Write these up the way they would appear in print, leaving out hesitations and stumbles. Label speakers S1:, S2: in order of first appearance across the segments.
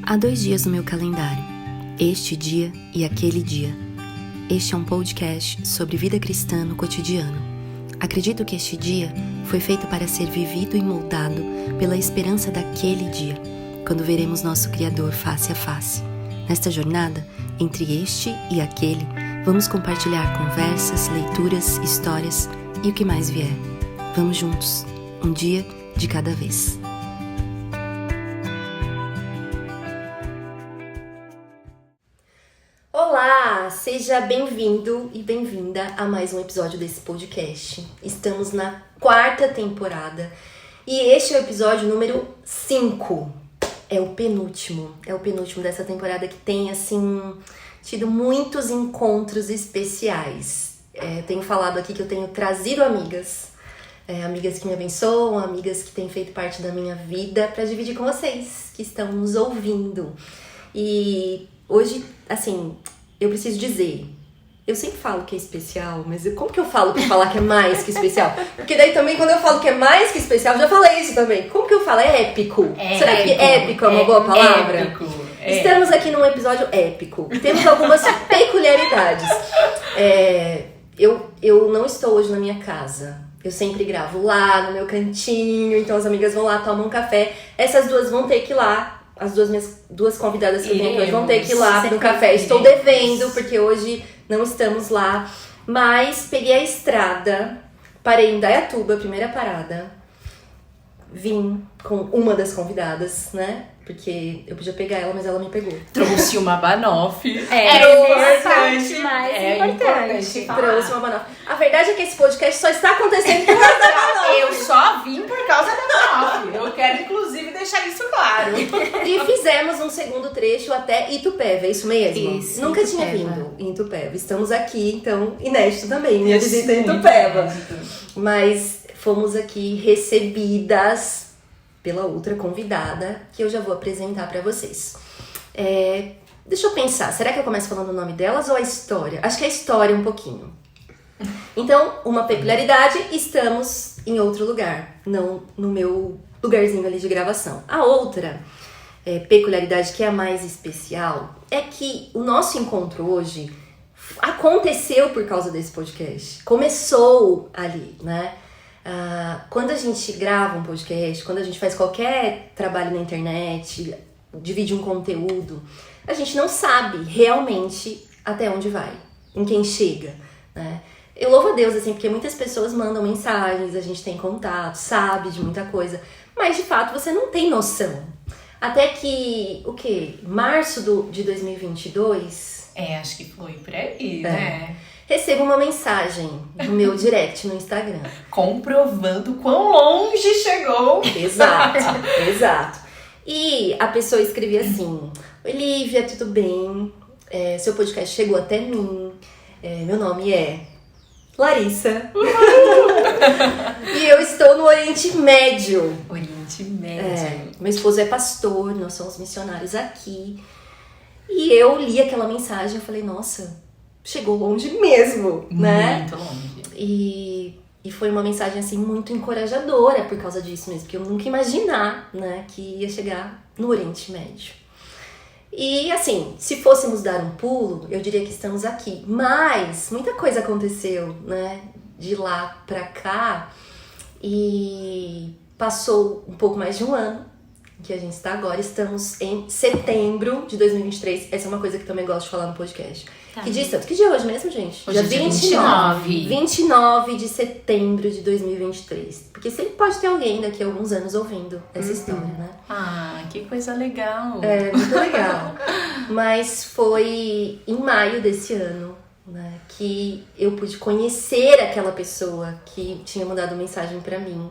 S1: Há 2 dias no meu calendário, este dia e aquele dia. Este é um podcast sobre vida cristã no cotidiano. Acredito que este dia foi feito para ser vivido e moldado pela esperança daquele dia, quando veremos nosso Criador face a face. Nesta jornada, entre este e aquele, vamos compartilhar conversas, leituras, histórias e o que mais vier. Vamos juntos, um dia de cada vez. Olá, seja bem-vindo e bem-vinda a mais um episódio desse podcast. Estamos na 4ª temporada e este é o episódio número 5. É o penúltimo dessa temporada que tem, assim, tido muitos encontros especiais. Tenho falado aqui que eu tenho trazido amigas que me abençoam, amigas que têm feito parte da minha vida para dividir com vocês que estão nos ouvindo. E hoje, assim, eu preciso dizer, eu sempre falo que é especial, mas como que eu falo pra falar que é mais que especial? Porque daí também quando eu falo que é mais que especial, eu já falei isso também. Como que eu falo? É épico. Será que épico é uma boa palavra?
S2: Épico.
S1: Estamos aqui num episódio épico. Temos algumas peculiaridades. Eu não estou hoje na minha casa. Eu sempre gravo lá no meu cantinho, então as amigas vão lá, tomam um café. Essas duas vão ter que ir lá. As minhas duas convidadas que eu tenho aqui hoje vão ter que ir lá no café. Estou devendo, porque hoje não estamos lá. Mas peguei a estrada, parei em Indaiatuba, primeira parada. Vim com uma das convidadas, né? Porque eu podia pegar ela, mas ela me pegou.
S2: Trouxe uma banoffee.
S1: Importante.
S2: Importante.
S1: Trouxe uma banoffee. A verdade é que esse podcast só está acontecendo por causa da banoffee.
S2: Eu só vim por causa da banoffee. Eu quero, inclusive, deixar isso claro.
S1: E fizemos um segundo trecho até Itupeva, é isso mesmo?
S3: Isso,
S1: Nunca
S3: Itupeva.
S1: tinha vindo em Itupeva. Estamos aqui, então, inédito também, minha visita em Itupeva. Mas fomos aqui recebidas pela outra convidada, que eu já vou apresentar pra vocês. Deixa eu pensar, será que eu começo falando o nome delas ou a história? Acho que a história um pouquinho. Então, uma peculiaridade, estamos em outro lugar, não no meu lugarzinho ali de gravação. A outra peculiaridade, que é a mais especial, é que o nosso encontro hoje aconteceu por causa desse podcast. Começou ali, né? Quando a gente grava um podcast, quando a gente faz qualquer trabalho na internet, divide um conteúdo, a gente não sabe realmente até onde vai, em quem chega, né? Eu louvo a Deus, assim, porque muitas pessoas mandam mensagens, a gente tem contato, sabe de muita coisa, mas de fato você não tem noção. Até que, março de 2022...
S2: acho que foi por aí, né?
S1: Recebo uma mensagem no meu direct no Instagram.
S2: Comprovando quão longe chegou.
S1: Exato. E a pessoa escrevia assim: Oi, Lívia, tudo bem? Seu podcast chegou até mim. Meu nome é Larissa. E eu estou no Oriente Médio.
S2: Oriente Médio.
S1: Meu esposo é pastor, nós somos missionários aqui. E eu li aquela mensagem e falei, nossa, chegou longe mesmo, né?
S2: Muito longe.
S1: E foi uma mensagem, assim, muito encorajadora por causa disso mesmo, porque eu nunca ia imaginar, né, que ia chegar no Oriente Médio. E, assim, se fôssemos dar um pulo, eu diria que estamos aqui. Mas muita coisa aconteceu, né, de lá pra cá. E passou um pouco mais de um ano que a gente está agora. Estamos em setembro de 2023. Essa é uma coisa que também gosto de falar no podcast.
S3: Tá.
S1: Que dia estamos? Que dia é hoje mesmo, gente?
S2: Hoje é dia 29.
S1: 29 de setembro de 2023. Porque sempre pode ter alguém daqui a alguns anos ouvindo essa história, né?
S2: Que coisa legal.
S1: Muito legal. Mas foi em maio desse ano, né, que eu pude conhecer aquela pessoa que tinha mandado mensagem pra mim.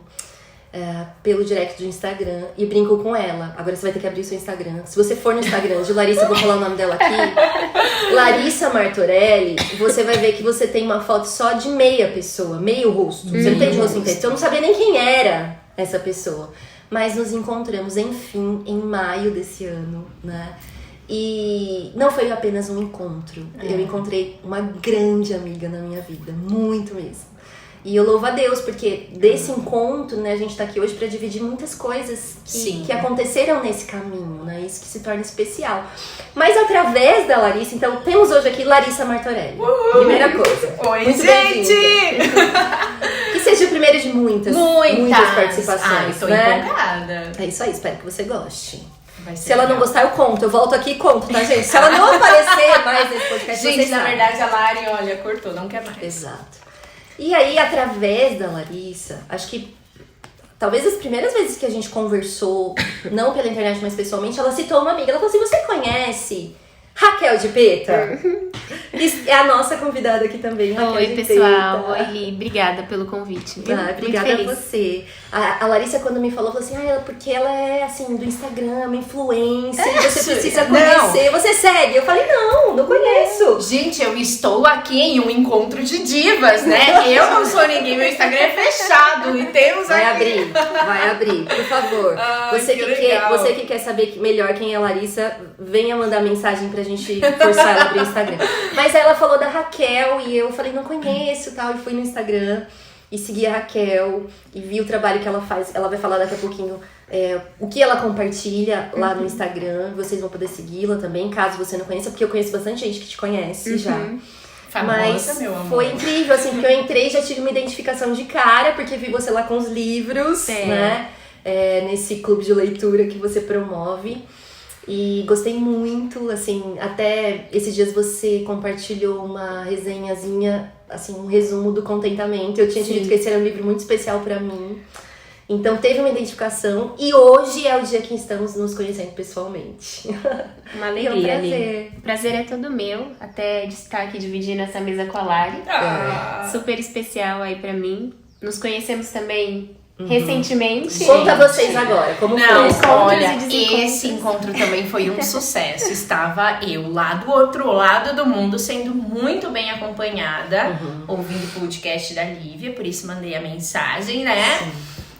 S1: Pelo direct do Instagram, e brinco com ela. Agora você vai ter que abrir o seu Instagram. Se você for no Instagram de Larissa, eu vou falar o nome dela aqui, Larissa Martorelli, você vai ver que você tem uma foto só de meia pessoa, meio rosto. Você não tem de rosto inteiro. Eu não sabia nem quem era essa pessoa. Mas nos encontramos, enfim, em maio desse ano, né? E não foi apenas um encontro. Eu encontrei uma grande amiga na minha vida, muito mesmo. E eu louvo a Deus, porque desse encontro, né, a gente tá aqui hoje pra dividir muitas coisas que aconteceram nesse caminho, né? Isso que se torna especial. Mas através da Larissa, então temos hoje aqui Larissa Martorelli. Primeira coisa.
S2: Oi,
S1: muito
S2: gente!
S1: Que seja o primeiro de muitas participações,
S2: tô
S1: né?
S2: empolgada.
S1: É isso aí, espero que você goste.
S2: Vai ser
S1: Se ela não
S2: legal.
S1: gostar, eu conto. Eu volto aqui e conto, tá, gente? Se ela não aparecer mais nesse podcast,
S2: Gente,
S1: vocês
S2: na
S1: sabem.
S2: verdade, a Lari, olha, cortou, não quer mais.
S1: Exato. E aí, através da Larissa, acho que talvez as primeiras vezes que a gente conversou, não pela internet, mas pessoalmente, ela citou uma amiga. Ela falou assim, você conhece Raquel de Peta? É a nossa convidada aqui também, Raquel
S3: Oi,
S1: de
S3: pessoal.
S1: Peta.
S3: Oi, Li. Obrigada pelo convite.
S1: Obrigada a você. A Larissa, quando me falou assim, porque ela é, assim, do Instagram, uma influencer, você precisa conhecer. Você segue? Eu falei, não conheço.
S2: Gente, eu estou aqui em um encontro de divas, né? Eu não sou ninguém, meu Instagram é fechado e temos aqui...
S1: Vai abrir, por favor.
S2: Ai,
S1: você que quer saber melhor quem é a Larissa, venha mandar mensagem pra gente forçar ela a abrir o Instagram. Mas aí ela falou da Raquel e eu falei, não conheço, tal, e fui no Instagram e segui a Raquel e vi o trabalho que ela faz. Ela vai falar daqui a pouquinho o que ela compartilha lá no Instagram. Vocês vão poder segui-la também, caso você não conheça, porque eu conheço bastante gente que te conhece já.
S2: Famosa,
S1: Mas
S2: meu amor.
S1: foi incrível, assim, porque eu entrei e já tive uma identificação de cara, porque vi você lá com os livros, né? Nesse clube de leitura que você promove. E gostei muito, assim, até esses dias você compartilhou uma resenhazinha, assim, um resumo do Contentamento. Eu tinha te dito que esse era um livro muito especial pra mim. Então teve uma identificação e hoje é o dia que estamos nos conhecendo pessoalmente.
S3: Uma alegria,
S1: É um prazer.
S3: Li. O prazer é todo meu, até de estar aqui dividindo essa mesa com a Lari. Super especial aí pra mim. Nos conhecemos também recentemente.
S1: Conta vocês agora, como
S2: Não,
S1: foi?
S2: olha,
S3: e desencontros.
S2: esse encontro também foi um sucesso. Estava eu lá do outro lado do mundo, sendo muito bem acompanhada, ouvindo o podcast da Lívia, por isso mandei a mensagem, né?
S1: Sim.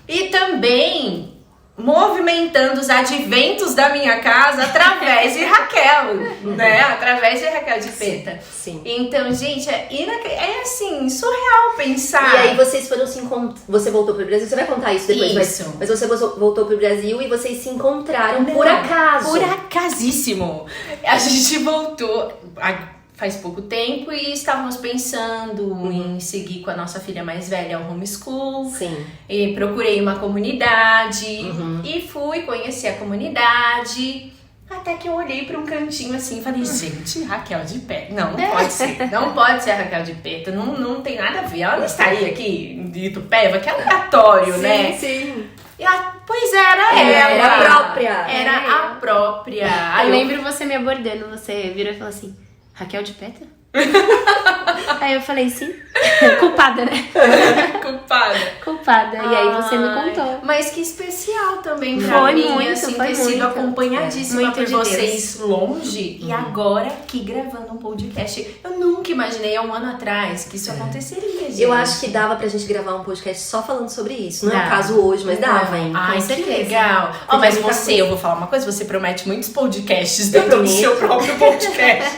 S2: E também movimentando os adventos da minha casa através de Raquel, né? Através de Raquel de Peta.
S1: Sim.
S2: Então, gente, é assim, surreal pensar.
S1: E aí vocês foram se encontrar. Você voltou pro Brasil, você vai contar isso depois,
S2: Isso.
S1: mas você voltou pro Brasil e vocês se encontraram por acaso.
S2: Por acasíssimo. A gente voltou faz pouco tempo e estávamos pensando em seguir com a nossa filha mais velha ao homeschool.
S1: Sim.
S2: E procurei uma comunidade e fui conhecer a comunidade. Até que eu olhei pra um cantinho assim e falei, gente, Raquel de Peta. Não pode ser. Não pode ser a Raquel de Peta. Não tem nada a ver. Ela não estaria aqui de Itupeva, que é aleatório, né?
S1: Sim.
S2: Pois era ela.
S1: Era a própria.
S2: Era a própria. Aí
S3: Eu lembro você me abordando, você virou e falou assim, Raquel de Peta? Aí eu falei, sim. Culpada, né? Culpada. E aí você me contou.
S2: Mas que especial também pra
S3: Foi
S2: mim,
S3: muito,
S2: assim,
S3: foi
S2: ter sido
S3: muito.
S2: acompanhadíssima
S3: Muito
S2: por
S3: de
S2: vocês longe e agora aqui gravando um podcast. Eu nunca imaginei há um ano atrás que isso aconteceria, gente.
S1: Eu acho que dava pra gente gravar um podcast só falando sobre isso. Não é o
S3: Dá.
S1: caso hoje, mas dava, hein?
S2: Ai,
S1: Com
S2: que
S1: certeza.
S2: legal.
S1: Porque
S2: Mas
S1: muita
S2: você,
S1: coisa.
S2: eu vou falar uma coisa, você promete muitos podcasts
S1: Eu
S2: dentro do
S1: prometo.
S2: seu próprio podcast.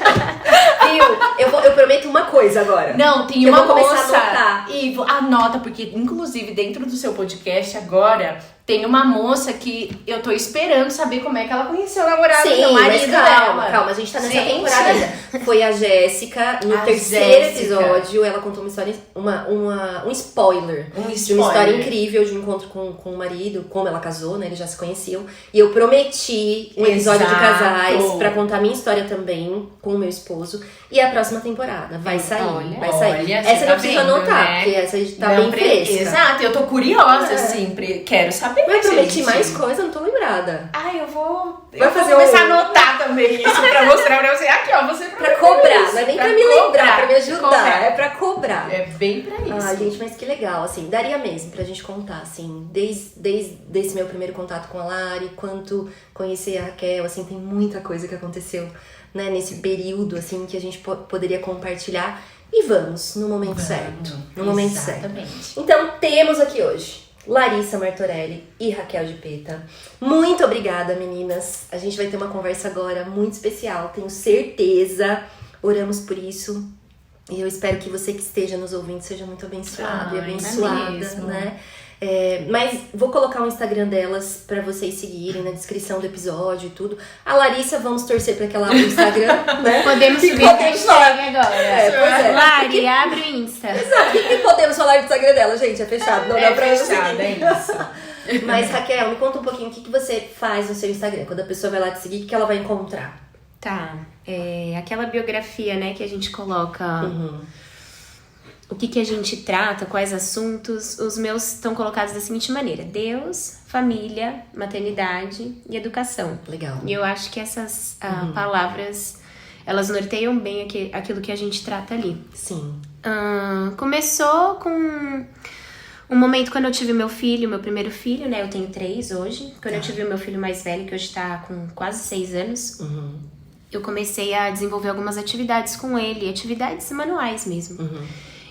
S1: Viu? Eu prometo uma coisa agora.
S2: Não, tem
S1: Eu
S2: uma
S1: vou começar
S2: moça.
S1: a anotar.
S2: E anota, porque inclusive dentro do seu podcast agora tem uma moça que eu tô esperando saber como é que ela conheceu o namorado
S1: Sim,
S2: do
S1: mas
S2: marido
S1: calma,
S2: dela.
S1: calma. A gente tá nessa
S2: Gente.
S1: temporada ainda. Foi a Jéssica, no
S2: A
S1: terceiro
S2: Jéssica.
S1: episódio, ela contou uma história, um spoiler.
S2: Um
S1: De uma história incrível de um encontro com o marido, como ela casou, né? Eles já se conheciam. E eu prometi um episódio de
S2: Exato.
S1: casais pra contar a minha história também com o meu esposo. E a próxima temporada vai sair.
S3: Olha.
S1: Vai sair.
S2: Olha, você
S1: essa eu
S2: tá
S1: não preciso
S2: vendo,
S1: anotar,
S2: né?
S1: porque essa aí tá
S2: Não,
S1: bem fresca.
S2: Exato, eu tô curiosa, assim, quero saber.
S1: Mas eu prometi
S2: gente.
S1: mais coisa, não tô lembrada.
S2: Ai, eu vou
S1: Vai fazer
S2: começar
S1: um-
S2: a anotar também isso pra mostrar pra você. Aqui, ó, você
S1: Pra cobrar, não é nem pra me lembrar, pra me ajudar,
S2: cobrar.
S1: é pra cobrar.
S2: É bem pra isso.
S1: Ah, gente, mas que legal, assim, daria mesmo pra gente contar, assim, desde esse meu primeiro contato com a Lari, quanto conhecer a Raquel, assim, tem muita coisa que aconteceu, né, nesse período, assim, que a gente poderia compartilhar. E vamos, no momento certo, no momento certo.
S2: Exatamente.
S1: Então, temos aqui hoje Larissa Martorelli e Raquel de Peta. Muito obrigada, meninas. A gente vai ter uma conversa agora muito especial, tenho certeza. Oramos por isso. E eu espero que você que esteja nos ouvindo seja muito abençoado e abençoada,
S2: mesmo.
S1: né? Mas vou colocar o Instagram delas pra vocês seguirem na descrição do episódio e tudo. A Larissa, vamos torcer pra que ela abra o Instagram, né?
S3: Podemos subir a hashtag agora.
S1: Pois é.
S3: Lari, abre o Insta.
S1: Exato. O que podemos falar do Instagram dela, gente? É fechado, não dá pra
S2: fechado,
S1: seguir.
S2: é isso.
S1: Mas, Raquel, me conta um pouquinho o que você faz no seu Instagram. Quando a pessoa vai lá te seguir, o que ela vai encontrar?
S3: Tá, aquela biografia, né, que a gente coloca o que a gente trata, quais assuntos. Os meus estão colocados da seguinte maneira: Deus, família, maternidade e educação.
S1: Legal.
S3: E eu acho que essas palavras, elas norteiam bem aquilo que a gente trata ali.
S1: Sim.
S3: Começou com um momento quando eu tive meu primeiro filho, né? Eu tenho 3 hoje. Quando eu tive o meu filho mais velho, que hoje tá com quase 6 anos, eu comecei a desenvolver algumas atividades com ele, atividades manuais mesmo.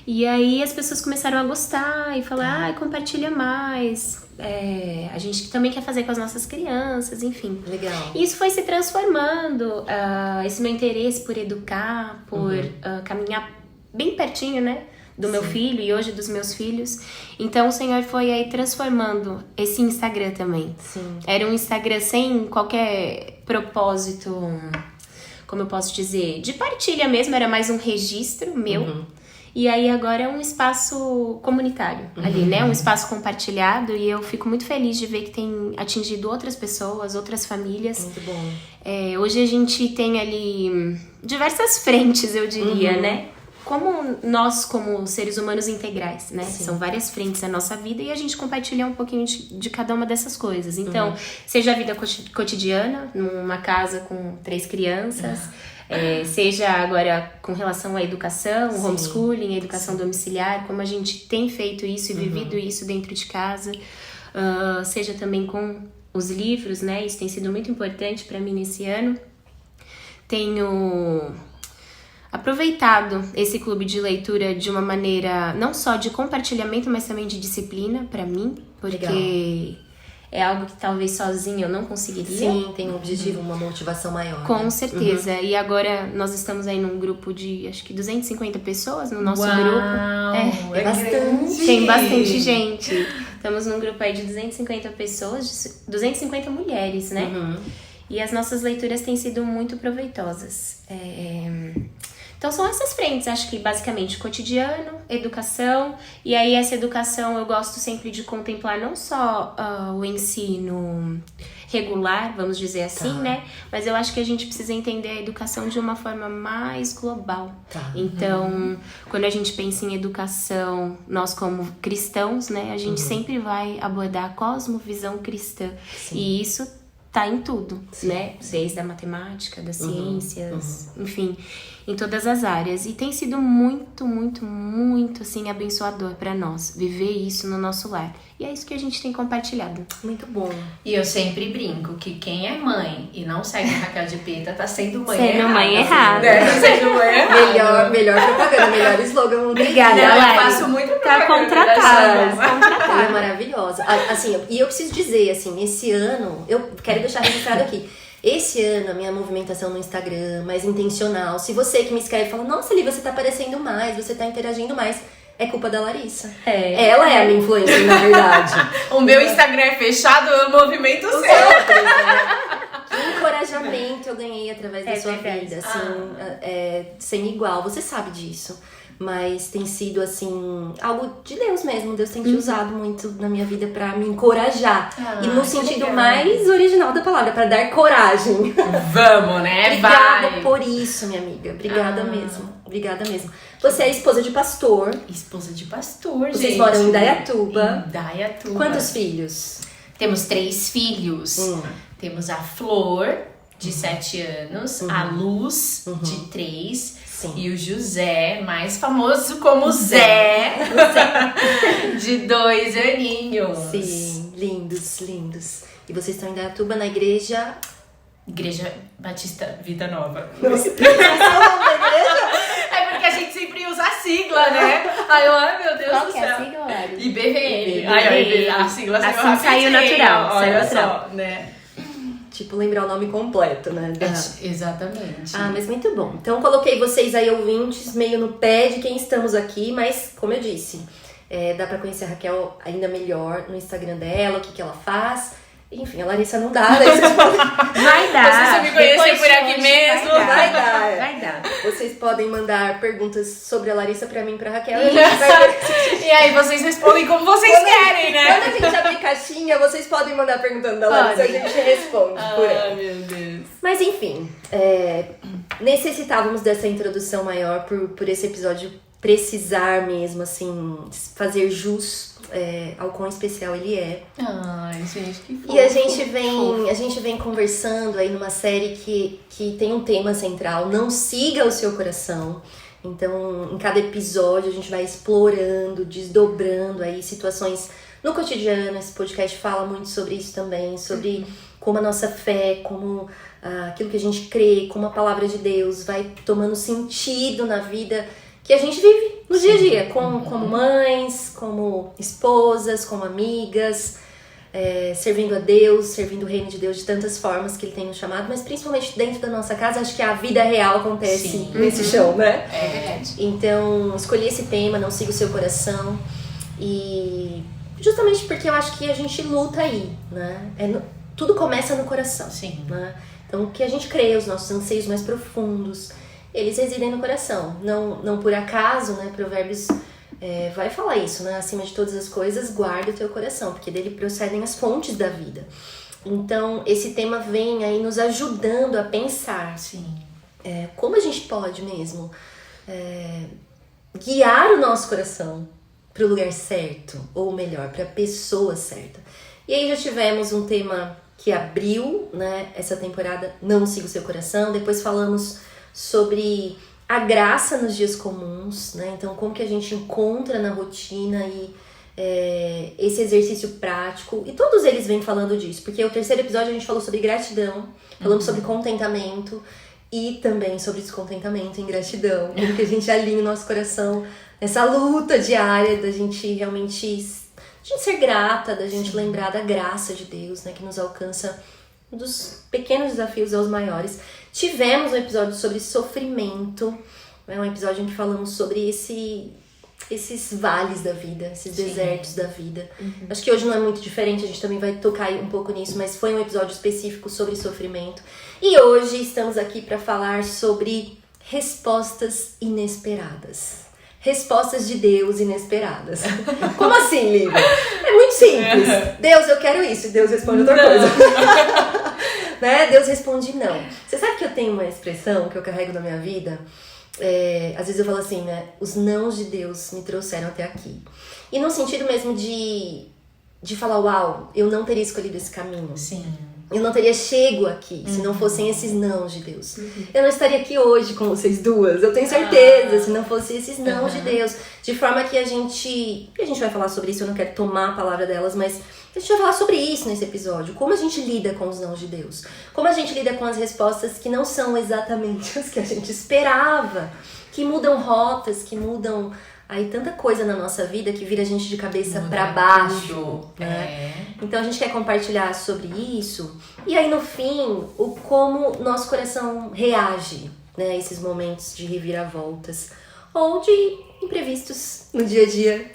S3: E aí as pessoas começaram a gostar e falar, compartilha mais. A gente também quer fazer com as nossas crianças, enfim.
S1: Legal.
S3: E isso foi se transformando, esse meu interesse por educar, por caminhar bem pertinho, né? Do meu filho e hoje dos meus filhos. Então o Senhor foi aí transformando esse Instagram também.
S1: Sim.
S3: Era um Instagram sem qualquer propósito, como eu posso dizer, de partilha mesmo, era mais um registro meu. E aí agora é um espaço comunitário ali, né? Um espaço compartilhado, e eu fico muito feliz de ver que tem atingido outras pessoas, outras famílias.
S1: Muito bom.
S3: Hoje a gente tem ali diversas frentes, eu diria, né? Como nós, como seres humanos integrais, né?
S1: Sim.
S3: São várias frentes da nossa vida e a gente compartilha um pouquinho de cada uma dessas coisas. Então, seja a vida cotidiana, numa casa com 3 crianças, seja agora com relação à educação, o homeschooling, a educação domiciliar, como a gente tem feito isso e vivido isso dentro de casa, seja também com os livros, né? Isso tem sido muito importante para mim nesse ano. Tenho aproveitado esse clube de leitura de uma maneira não só de compartilhamento, mas também de disciplina para mim, porque
S1: Legal.
S3: É algo que talvez sozinha eu não conseguiria.
S1: Sim, tem um objetivo, uma motivação maior.
S3: Com certeza. E agora nós estamos aí num grupo de, acho que 250 pessoas no nosso
S2: Uau,
S3: grupo.
S1: É bastante.
S3: Tem bastante gente. Estamos num grupo aí de 250 pessoas, 250 mulheres, né? E as nossas leituras têm sido muito proveitosas. Então são essas frentes, acho que basicamente cotidiano, educação, e aí essa educação eu gosto sempre de contemplar não só o ensino regular, vamos dizer assim, né? Mas eu acho que a gente precisa entender a educação de uma forma mais global. Então, quando a gente pensa em educação, nós como cristãos, né? A gente sempre vai abordar a cosmovisão cristã.
S1: Sim.
S3: E isso tá em tudo, né? Desde a matemática, das ciências, enfim, em todas as áreas. E tem sido muito, muito, muito, assim, abençoador para nós viver isso no nosso lar. E é isso que a gente tem compartilhado.
S1: Muito bom.
S2: E eu sempre brinco que quem é mãe e não segue a Raquel de Peta tá sendo mãe
S3: Sendo
S2: errada.
S3: mãe errada.
S2: Né? Tá sendo mãe errada.
S1: Melhor propaganda, melhor slogan.
S3: Obrigada,
S2: Não, eu
S3: Lari.
S2: faço muito
S3: Tá
S2: propaganda
S3: contratada.
S2: dessa.
S1: Ela é maravilhosa. Assim, e eu preciso dizer, assim, esse ano, eu quero deixar registrado aqui. Esse ano, a minha movimentação no Instagram, mais intencional. Se você que me escreve fala, nossa, Li, você tá aparecendo mais, você tá interagindo mais, é culpa da Larissa. Ela é a minha influencer, na verdade.
S2: O meu Instagram é fechado, eu movimento o seu.
S1: Que encorajamento eu ganhei através da sua
S3: verdade.
S1: vida, assim, sem igual. Você sabe disso. Mas tem sido, assim, algo de Deus mesmo. Deus tem te usado muito na minha vida pra me encorajar. E no sentido
S2: legal.
S1: mais original da palavra, pra dar coragem.
S2: Vamos, né?
S1: Obrigada
S2: Vai.
S1: por isso, minha amiga. Obrigada mesmo. Obrigada mesmo. Você é esposa de pastor.
S2: Esposa de pastor, gente.
S1: Vocês moram em Indaiatuba.
S2: Indaiatuba.
S1: Quantos filhos?
S2: Temos 3 filhos. Temos a Flor, de 7 anos. A Luz, de 3.
S1: Sim.
S2: E o José, mais famoso como Zé, de 2 aninhos.
S1: Sim, lindos, lindos. E vocês estão em Indaiatuba, na igreja...
S2: Igreja Batista Vida Nova.
S1: Nossa, esse é o nome da igreja?
S2: É porque a gente sempre usa a sigla, né? Aí eu, ai meu Deus
S3: Qual
S2: do
S3: que
S2: céu.
S3: é a sigla, Lari?
S2: IBVN.
S3: IBVN.
S2: Ai, a sigla saiu
S3: Assim saiu
S2: rapidinho,
S3: natural,
S2: olha
S3: saiu
S2: só, né?
S1: tipo, lembrar o nome completo, né?
S2: Exatamente.
S1: Ah, mas muito bom. Então, coloquei vocês aí, ouvintes, meio no pé de quem estamos aqui, mas, como eu disse, dá pra conhecer a Raquel ainda melhor no Instagram dela, o que ela faz. Enfim, a Larissa não dá, daí vocês podem...
S3: Vai dar.
S2: Você me conhecer por aqui mesmo.
S1: Vai dar.
S3: Vai dar.
S1: Vocês podem mandar perguntas sobre a Larissa pra mim e pra Raquel. E, a gente vai ver.
S2: E aí vocês respondem como vocês querem, né?
S1: Quando a gente abrir caixinha, vocês podem mandar perguntando da Larissa, a gente responde por ela.
S2: Ai, meu Deus.
S1: Mas enfim, necessitávamos dessa introdução maior por esse episódio precisar mesmo, assim, fazer jus ao quão especial ele é.
S2: Ai, gente, que fofo.
S1: E a gente vem conversando aí numa série que tem um tema central, não siga o seu coração. Então, em cada episódio a gente vai explorando, desdobrando aí situações no cotidiano. Esse podcast fala muito sobre isso também, sobre como a nossa fé, como aquilo que a gente crê, como a palavra de Deus vai tomando sentido na vida que a gente vive no dia a dia, como mães, como esposas, como amigas, servindo a Deus, servindo o reino de Deus de tantas formas que Ele tem nos chamado, mas principalmente dentro da nossa casa, acho que a vida real acontece nesse chão, né?
S2: É verdade.
S1: Então, escolhi esse tema, não siga o seu coração, e justamente porque eu acho que a gente luta aí, né? Tudo começa no coração.
S2: Sim.
S1: Né? Então, o que a gente crê, os nossos anseios mais profundos, eles residem no coração. Não por acaso, né? Provérbios vai falar isso, né? Acima de todas as coisas, guarda o teu coração, porque dele procedem as fontes da vida. Então, esse tema vem aí nos ajudando a pensar.
S2: Sim.
S1: Como a gente pode mesmo guiar o nosso coração para o lugar certo, ou melhor, para a pessoa certa. E aí já tivemos um tema que abriu, né, essa temporada, Não Siga o Seu Coração. Depois falamos sobre a graça nos dias comuns, né? Então, como que a gente encontra na rotina e esse exercício prático. E todos eles vêm falando disso, porque o terceiro episódio a gente falou sobre gratidão, falamos sobre contentamento e também sobre descontentamento e ingratidão. Como que a gente alinha o nosso coração nessa luta diária da gente realmente ser grata, da gente lembrar da graça de Deus, né, que nos alcança dos pequenos desafios aos maiores. Tivemos um episódio sobre sofrimento, um episódio em que falamos sobre esses vales da vida, esses desertos da vida. Acho que hoje não é muito diferente, a gente também vai tocar um pouco nisso, mas foi um episódio específico sobre sofrimento. E hoje estamos aqui para falar sobre respostas inesperadas. Respostas de Deus inesperadas. Como assim, Lívia? É muito simples. Deus, eu quero isso. E Deus responde outra coisa. Né? Deus responde não. Você sabe que eu tenho uma expressão que eu carrego na minha vida? Às vezes eu falo assim, né? Os nãos de Deus me trouxeram até aqui. E no sentido mesmo de falar, uau, eu não teria escolhido esse caminho.
S2: Sim.
S1: Eu não teria chego aqui se não fossem esses nãos de Deus. Eu não estaria aqui hoje com vocês duas, eu tenho certeza, se não fossem esses nãos de Deus. De forma que a gente vai falar sobre isso, eu não quero tomar a palavra delas, mas a gente vai falar sobre isso nesse episódio. Como a gente lida com os nãos de Deus. Como a gente lida com as respostas que não são exatamente as que a gente esperava. Que mudam rotas, que mudam aí tanta coisa na nossa vida que vira a gente de cabeça pra baixo, né? Então a gente quer compartilhar sobre isso e aí no fim como nosso coração reage, né, a esses momentos de reviravoltas ou de imprevistos no dia a dia.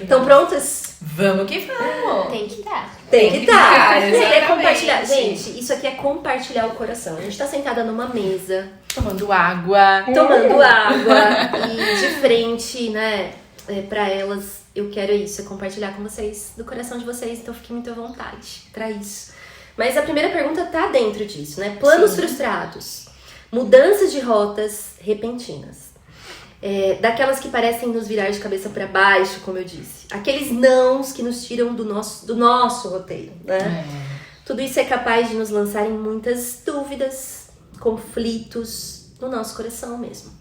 S1: Estão prontas?
S2: Vamos que vamos!
S3: Tem que dar.
S1: Tem que estar.
S2: Exatamente.
S1: Compartilhar. Gente, isso aqui é compartilhar o coração. A gente tá sentada numa mesa,
S2: Tomando água.
S1: E de frente, né, pra elas, eu quero isso, compartilhar com vocês, do coração de vocês, então fiquem muito à vontade pra isso. Mas a primeira pergunta tá dentro disso, né? Planos frustrados, mudanças de rotas repentinas. Daquelas que parecem nos virar de cabeça pra baixo, como eu disse. Aqueles nãos que nos tiram do nosso roteiro, né? Tudo isso é capaz de nos lançar em muitas dúvidas, conflitos no nosso coração mesmo.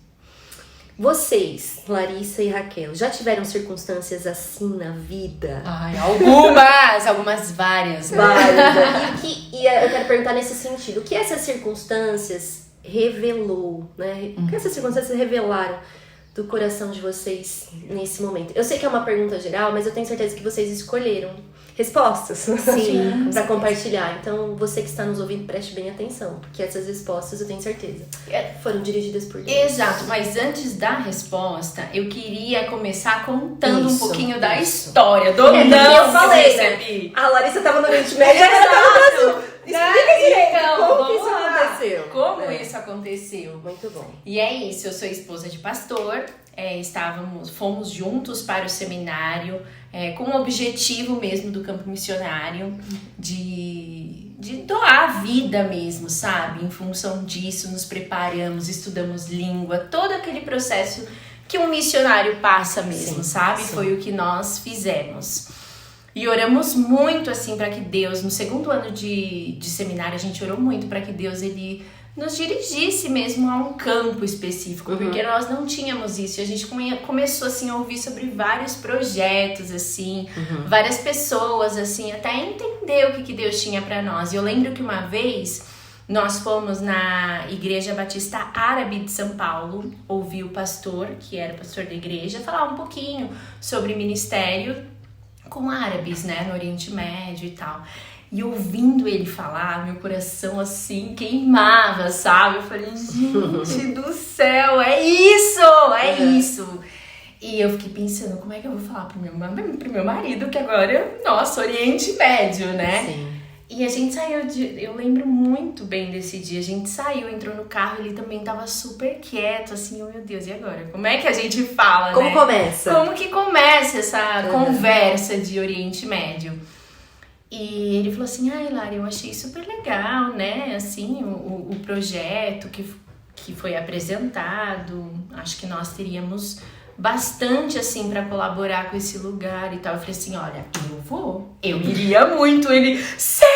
S1: Vocês, Larissa e Raquel, já tiveram circunstâncias assim na vida?
S2: Ai, algumas várias.
S1: Várias. E eu quero perguntar nesse sentido, o que essas circunstâncias revelou, né? O que essas circunstâncias revelaram do coração de vocês nesse momento? Eu sei que é uma pergunta geral, mas eu tenho certeza que vocês escolheram respostas para compartilhar. Então, você que está nos ouvindo, preste bem atenção, porque essas respostas eu tenho certeza foram dirigidas por Deus.
S2: Exato, mas antes da resposta, eu queria começar contando um pouquinho da história do
S1: eu falei, né? A Larissa estava no Oriente Médio, explica direito como isso aconteceu.
S2: Como isso aconteceu.
S1: Muito bom.
S2: E é isso, eu sou esposa de pastor, fomos juntos para o seminário, com o objetivo mesmo do campo missionário, de doar a vida mesmo, sabe? Em função disso, nos preparamos, estudamos língua, todo aquele processo que um missionário passa mesmo, sabe? Sim. Foi o que nós fizemos. E oramos muito, assim, para que Deus, no segundo ano de seminário, a gente orou muito para que Deus, ele nos dirigisse mesmo a um campo específico, porque nós não tínhamos isso. E a gente começou, assim, a ouvir sobre vários projetos, assim, várias pessoas, assim, até entender o que Deus tinha para nós. E eu lembro que uma vez nós fomos na Igreja Batista Árabe de São Paulo, ouvir o pastor, que era pastor da igreja, falar um pouquinho sobre ministério com árabes, né, no Oriente Médio e tal. E ouvindo ele falar, meu coração assim queimava, sabe? Eu falei, gente do céu, é isso! E eu fiquei pensando, como é que eu vou falar pro meu marido, que agora é nosso Oriente Médio, né?
S1: Sim.
S2: E a gente saiu eu lembro muito bem desse dia, a gente saiu, entrou no carro, ele também tava super quieto, assim, oh meu Deus, e agora? Como é que a gente fala,
S1: Como
S2: né?
S1: começa?
S2: Como que começa essa conversa de Oriente Médio? E ele falou assim, Hilária, eu achei super legal, né, assim, o projeto que foi apresentado, acho que nós teríamos bastante, assim, pra colaborar com esse lugar e tal. Eu falei assim, olha, eu iria muito. Ele, sério?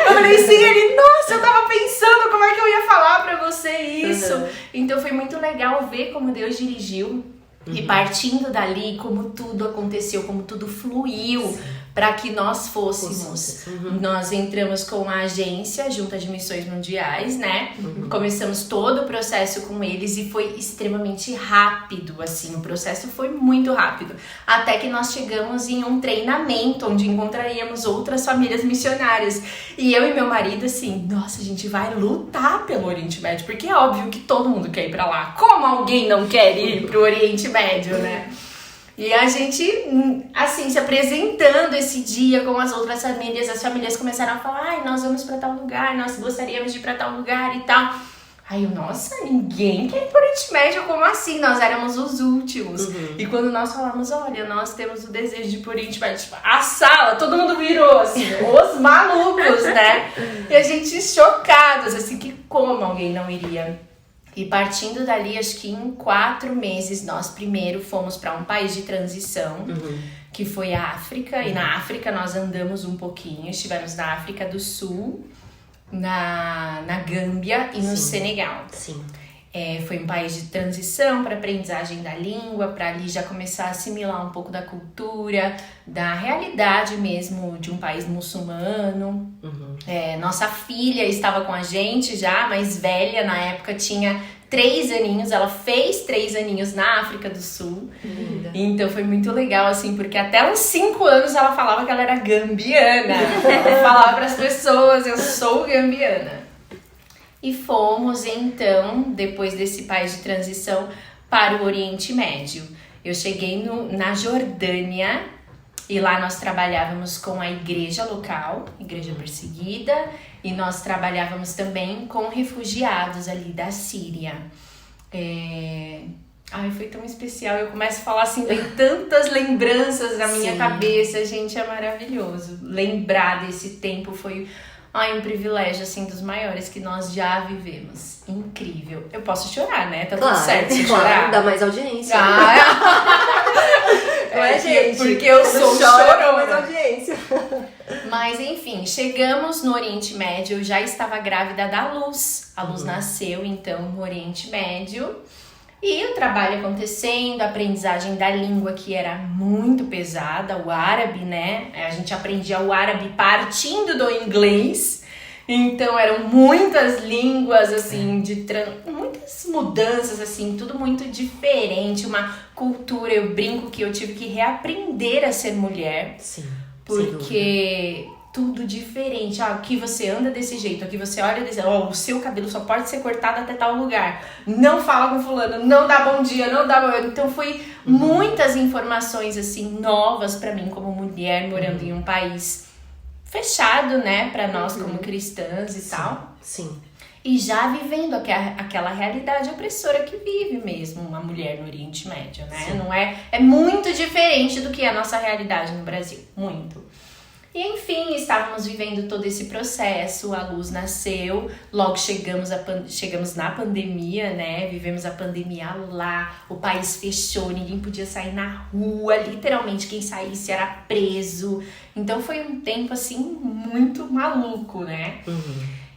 S2: Eu falei sim, ele, nossa, eu tava pensando como é que eu ia falar pra você isso. Então foi muito legal ver como Deus dirigiu e partindo dali, como tudo aconteceu, como tudo fluiu para que nós fôssemos. Nós entramos com a agência Junta de Missões Mundiais, né? Começamos todo o processo com eles e foi extremamente rápido, assim, o processo foi muito rápido. Até que nós chegamos em um treinamento onde encontraríamos outras famílias missionárias. E eu e meu marido, assim, nossa, a gente vai lutar pelo Oriente Médio, porque é óbvio que todo mundo quer ir pra lá. Como alguém não quer ir pro Oriente Médio, né? E a gente, assim, se apresentando esse dia com as outras famílias, as famílias começaram a falar, ai, nós vamos pra tal lugar, nós gostaríamos de ir pra tal lugar e tal. Aí eu, nossa, ninguém quer ir pro Oriente Médio, como assim? Nós éramos os últimos. E quando nós falamos, olha, nós temos o desejo de ir pro Oriente Médio, tipo, a sala, todo mundo virou, assim, os malucos, né? E a gente chocados, assim, que como alguém não iria. E partindo dali, acho que em 4 meses, nós primeiro fomos para um país de transição, que foi a África. E na África nós andamos um pouquinho, estivemos na África do Sul, na Gâmbia e no Senegal.
S1: Sim.
S2: Foi um país de transição para aprendizagem da língua, para ali já começar a assimilar um pouco da cultura, da realidade mesmo de um país muçulmano. Nossa filha estava com a gente já, mais velha, na época tinha 3 aninhos, ela fez 3 aninhos na África do Sul. Então foi muito legal, assim, porque até uns 5 anos ela falava que ela era gambiana. Ela falava para as pessoas, eu sou gambiana. E fomos, então, depois desse país de transição, para o Oriente Médio. Eu cheguei na Jordânia e lá nós trabalhávamos com a igreja local, igreja perseguida, e nós trabalhávamos também com refugiados ali da Síria. Ai, foi tão especial. Eu começo a falar assim, vem tantas lembranças na minha cabeça, gente, é maravilhoso. Lembrar desse tempo foi... um privilégio, assim, dos maiores que nós já vivemos. Incrível. Eu posso chorar, né? Tá tudo certo se chorar.
S1: Dá mais audiência.
S2: Gente? Porque eu sou chorona.
S1: Mais audiência.
S2: Mas, enfim, chegamos no Oriente Médio. Eu já estava grávida da Luz. A Luz nasceu, então, no Oriente Médio. E o trabalho acontecendo, a aprendizagem da língua que era muito pesada, o árabe, né? A gente aprendia o árabe partindo do inglês. Então eram muitas línguas, assim, muitas mudanças, assim, tudo muito diferente, uma cultura. Eu brinco que eu tive que reaprender a ser mulher.
S1: Sim.
S2: Porque tudo diferente. Aqui você anda desse jeito, aqui você olha desse jeito. O seu cabelo só pode ser cortado até tal lugar. Não fala com fulano, não dá bom dia, não dá... Então foi muitas informações, assim, novas pra mim como mulher morando em um país fechado, né, pra nós como cristãs e tal.
S1: Sim.
S2: E já vivendo aquela realidade opressora que vive mesmo uma mulher no Oriente Médio, né?
S1: Sim.
S2: Não é muito diferente do que a nossa realidade no Brasil, muito. E enfim, estávamos vivendo todo esse processo, a Luz nasceu, logo chegamos na pandemia, né? Vivemos a pandemia lá, o país fechou, ninguém podia sair na rua, literalmente quem saísse era preso. Então foi um tempo assim muito maluco, né?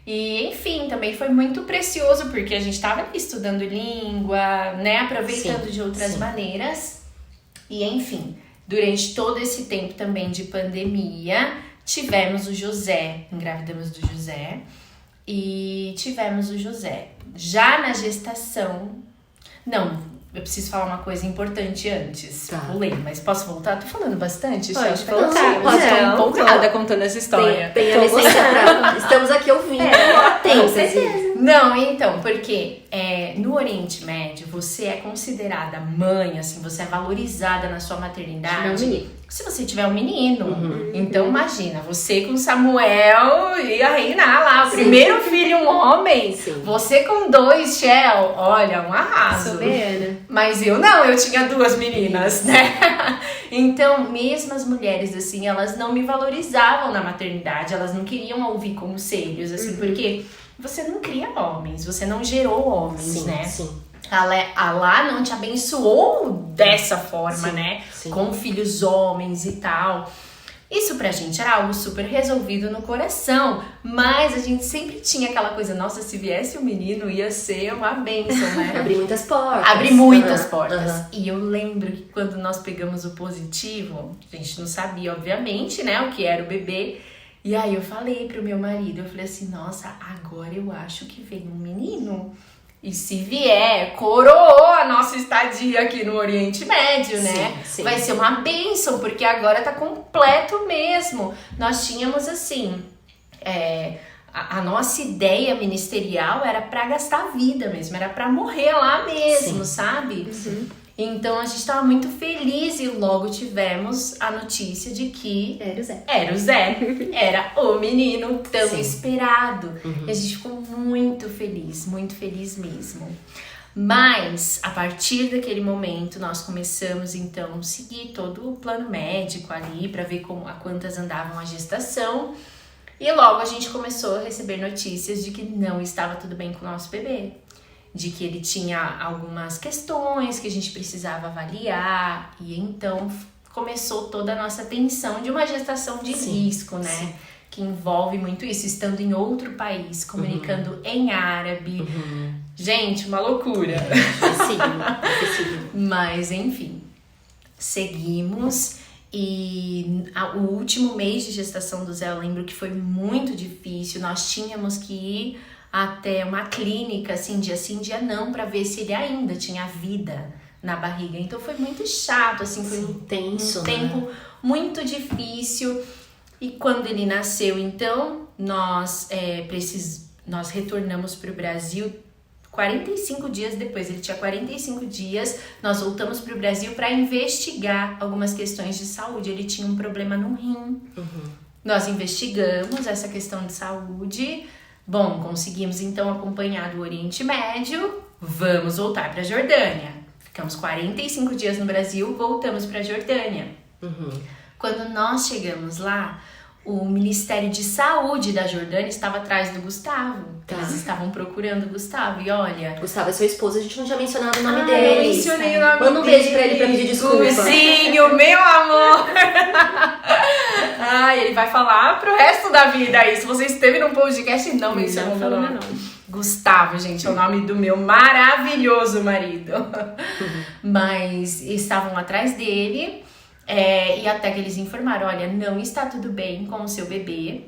S2: E, enfim, também foi muito precioso, porque a gente estava estudando língua, né? Aproveitando de outras maneiras. E, enfim, durante todo esse tempo também de pandemia, tivemos o José, engravidamos do José. E tivemos o José. Já na gestação... Não, eu preciso falar uma coisa importante antes. Pulei, mas posso voltar? Tô falando bastante?
S3: Pode
S2: voltar.
S3: Tô
S2: empolgada contando essa história.
S1: Tem a licença pra... Estamos aqui ouvindo.
S3: Com certeza.
S2: Não, então, porque no Oriente Médio, você é considerada mãe, assim, você é valorizada na sua maternidade. Se você tiver um menino. Então, imagina, você com Samuel ia reinar lá. O primeiro filho, um homem. Você com 2, Shell. Olha, um arraso.
S3: Soberana.
S2: Mas eu não, eu tinha 2 meninas, né? Então, mesmo as mulheres, assim, elas não me valorizavam na maternidade. Elas não queriam ouvir conselhos, assim, porque você não cria homens, você não gerou homens, né?
S1: Sim.
S2: Alá não te abençoou dessa forma, né?
S1: Sim.
S2: Com filhos homens e tal. Isso pra gente era algo super resolvido no coração, mas a gente sempre tinha aquela coisa, nossa, se viesse um menino ia ser uma bênção, né?
S1: Abrir muitas portas.
S2: Abrir muitas portas. E eu lembro que quando nós pegamos o positivo, a gente não sabia, obviamente, né, o que era o bebê. E aí eu falei pro meu marido, eu falei assim, nossa, agora eu acho que vem um menino. E se vier, coroou a nossa estadia aqui no Oriente Médio, né?
S1: Sim.
S2: Vai ser uma bênção, porque agora tá completo mesmo. Nós tínhamos, assim, a nossa ideia ministerial era pra gastar a vida mesmo, era pra morrer lá mesmo, sabe? Então a gente tava muito feliz e logo tivemos a notícia de que
S3: Era o Zé.
S2: era o Zé, era o menino tão esperado. E a gente ficou muito feliz mesmo. Mas a partir daquele momento nós começamos então a seguir todo o plano médico ali para ver a quantas andavam a gestação. E logo a gente começou a receber notícias de que não estava tudo bem com o nosso bebê. De que ele tinha algumas questões que a gente precisava avaliar. E então começou toda a nossa tensão de uma gestação de risco, né? Que envolve muito isso, estando em outro país, comunicando em árabe. Gente, uma loucura.
S1: Difícil.
S2: Mas, enfim, seguimos. E o último mês de gestação do Zé, eu lembro que foi muito difícil. Nós tínhamos que ir até uma clínica, assim, dia não, pra ver se ele ainda tinha vida na barriga. Então foi muito chato, assim, foi um tempo muito difícil. E quando ele nasceu, então, nós retornamos pro Brasil 45 dias depois. Ele tinha 45 dias, nós voltamos pro Brasil para investigar algumas questões de saúde. Ele tinha um problema no rim. Nós investigamos essa questão de saúde. Bom, conseguimos então acompanhar do Oriente Médio, vamos voltar para a Jordânia. Ficamos 45 dias no Brasil, voltamos para a Jordânia. Quando nós chegamos lá, o Ministério de Saúde da Jordânia estava atrás do Gustavo. Eles estavam procurando o Gustavo e olha...
S1: Gustavo é seu esposo, a gente não tinha mencionado o nome dele.
S2: Eu mencionei o nome dele.
S1: Manda um beijo pra ele pra pedir desculpa.
S2: Guzinho, meu amor! Ele vai falar pro resto da vida aí. Se você esteve num podcast e não mencionou meu nome. Gustavo, gente, é o nome do meu maravilhoso marido. Mas estavam atrás dele e até que eles informaram, olha, não está tudo bem com o seu bebê.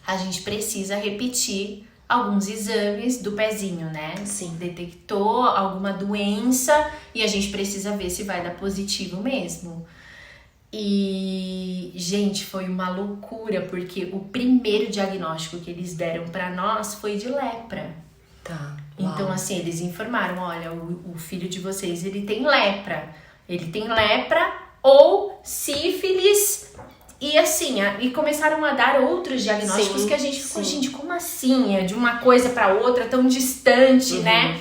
S2: a gente precisa repetir alguns exames do pezinho, né?
S1: Sim.
S2: Detectou alguma doença e a gente precisa ver se vai dar positivo mesmo. E, gente, foi uma loucura, porque o primeiro diagnóstico que eles deram pra nós foi de lepra.
S1: Tá.
S2: Então, assim, eles informaram, olha, o filho de vocês, ele tem lepra. Ele tem lepra ou sífilis. E assim, e começaram a dar outros diagnósticos que a gente ficou, gente, como assim? É de uma coisa pra outra, tão distante, né?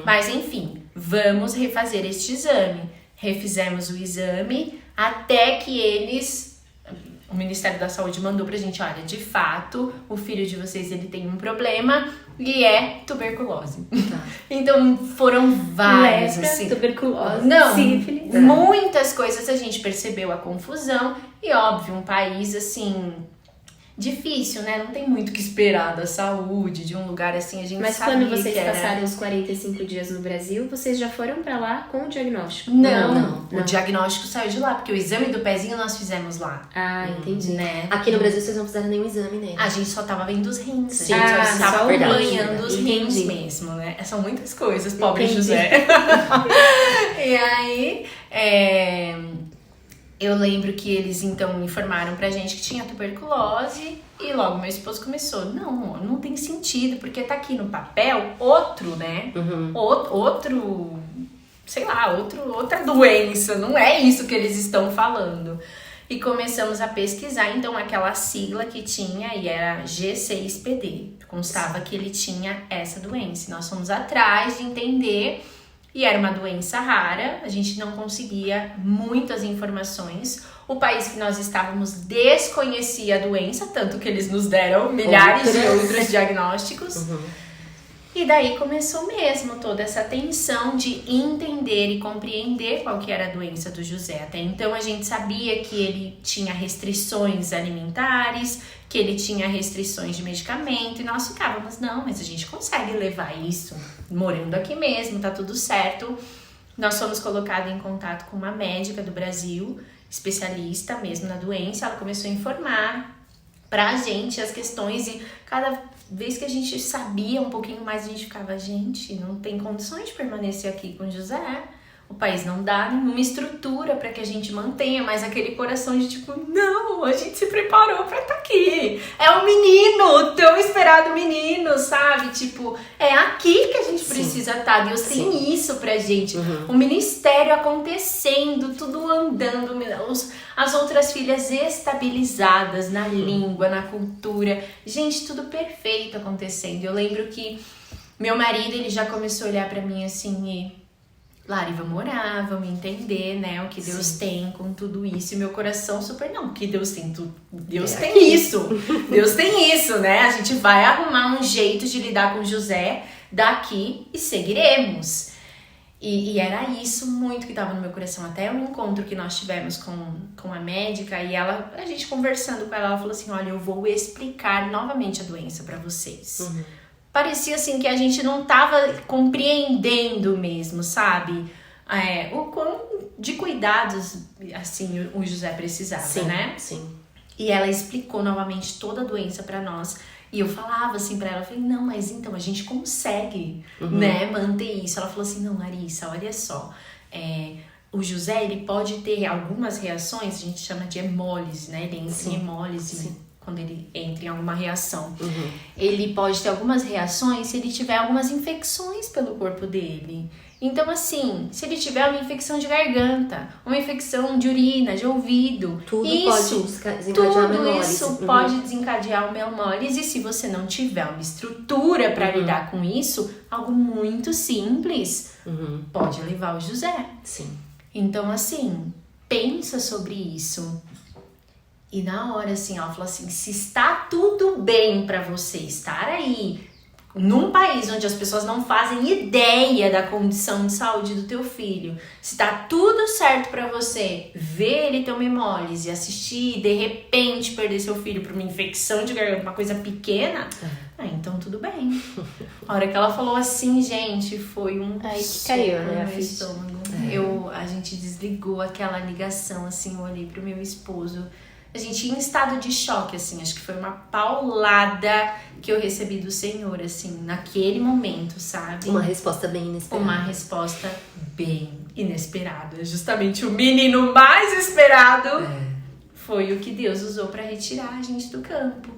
S2: Mas enfim, vamos refazer este exame. Refizemos o exame até que o Ministério da Saúde mandou pra gente, olha, de fato, o filho de vocês, ele tem um problema e é tuberculose.
S1: Tá.
S2: Então, foram várias,
S3: lepra,
S2: assim.
S3: tuberculose,
S2: Não,
S3: sífilis.
S2: muitas coisas a gente percebeu a confusão. E óbvio, um país, assim, difícil, né? Não tem muito o que esperar da saúde, de um lugar assim, a gente
S3: Mas
S2: sabia
S3: quando vocês
S2: que era...
S3: passaram os 45 dias no Brasil, vocês já foram pra lá com o diagnóstico?
S2: Não. O diagnóstico saiu de lá, porque o exame do pezinho nós fizemos lá.
S3: Ah, entendi.
S2: Né?
S1: Aqui no Brasil vocês não fizeram nenhum exame nele.
S2: A gente só tava vendo os rins.
S1: Sim.
S2: A gente
S3: Ah,
S2: só estava
S3: só
S2: acompanhando os
S3: entendi.
S2: rins mesmo, né? São muitas coisas, pobre
S3: Entendi.
S2: José. E aí, eu lembro que eles então informaram pra gente que tinha tuberculose e logo meu esposo começou, não tem sentido, porque tá aqui no papel outro, né? Outro, sei lá, outra doença, não é isso que eles estão falando. E começamos a pesquisar, então, aquela sigla que tinha, e era G6PD, constava que ele tinha essa doença. Nós fomos atrás de entender, e era uma doença rara, a gente não conseguia muitas informações. O país que nós estávamos desconhecia a doença, tanto que eles nos deram milhares de outros diagnósticos. E daí começou mesmo toda essa tensão de entender e compreender qual que era a doença do José. Até então a gente sabia que ele tinha restrições alimentares, que ele tinha restrições de medicamento, e nós ficávamos, não, mas a gente consegue levar isso morando aqui mesmo, tá tudo certo. Nós fomos colocados em contato com uma médica do Brasil, especialista mesmo na doença. Ela começou a informar pra gente as questões, e cada vez que a gente sabia um pouquinho mais, a gente ficava, gente, não tem condições de permanecer aqui com o José. O país não dá nenhuma estrutura para que a gente mantenha, mas aquele coração de tipo, não, a gente se preparou para estar aqui. É um menino, o tão esperado menino, sabe? Tipo, é aqui que a gente precisa estar. Deus tem isso pra gente. O ministério acontecendo, tudo andando, as outras filhas estabilizadas na língua, na cultura. Gente, tudo perfeito acontecendo. Eu lembro que meu marido, ele já começou a olhar pra mim assim Lari, vamos orar, vamos entender, né, o que Deus tem com tudo isso. E meu coração super, não, que Deus tem tudo. Deus tem isso. Deus tem isso, né? A gente vai arrumar um jeito de lidar com José daqui e seguiremos. E era isso muito que estava no meu coração. Até o encontro que nós tivemos com a médica, e a gente conversando com ela, ela falou assim, olha, eu vou explicar novamente a doença para vocês. Parecia assim que a gente não tava compreendendo mesmo, sabe? O quão de cuidados, assim, o José precisava, né?
S1: Sim.
S2: E ela explicou novamente toda a doença pra nós. E eu falava assim pra ela, eu falei, não, mas então a gente consegue, né, manter isso. Ela falou assim, não, Larissa, olha só, o José, ele pode ter algumas reações, a gente chama de hemólise, né? Ele entra em hemólise quando ele entra em alguma reação. Ele pode ter algumas reações se ele tiver algumas infecções pelo corpo dele. Então, assim, se ele tiver uma infecção de garganta, uma infecção de urina, de ouvido,
S1: tudo
S2: pode desencadear uma hemólise. E se você não tiver uma estrutura para lidar com isso, algo muito simples pode levar o José.
S1: Sim.
S2: Então, assim, pensa sobre isso. E na hora, assim, ela falou assim, se está tudo bem pra você estar aí, num país onde as pessoas não fazem ideia da condição de saúde do teu filho, se tá tudo certo pra você ver ele ter uma hemólise, assistir, de repente perder seu filho por uma infecção de garganta, uma coisa pequena, então tudo bem. A hora que ela falou assim, gente, foi um
S3: aí que caiu, né,
S2: no estômago. A gente desligou aquela ligação, assim, eu olhei pro meu esposo. a gente ia em estado de choque, assim. Acho que foi uma paulada que eu recebi do Senhor, assim, naquele momento, sabe?
S1: Uma resposta bem inesperada.
S2: Uma resposta bem inesperada. Justamente o menino mais esperado foi o que Deus usou pra retirar a gente do campo.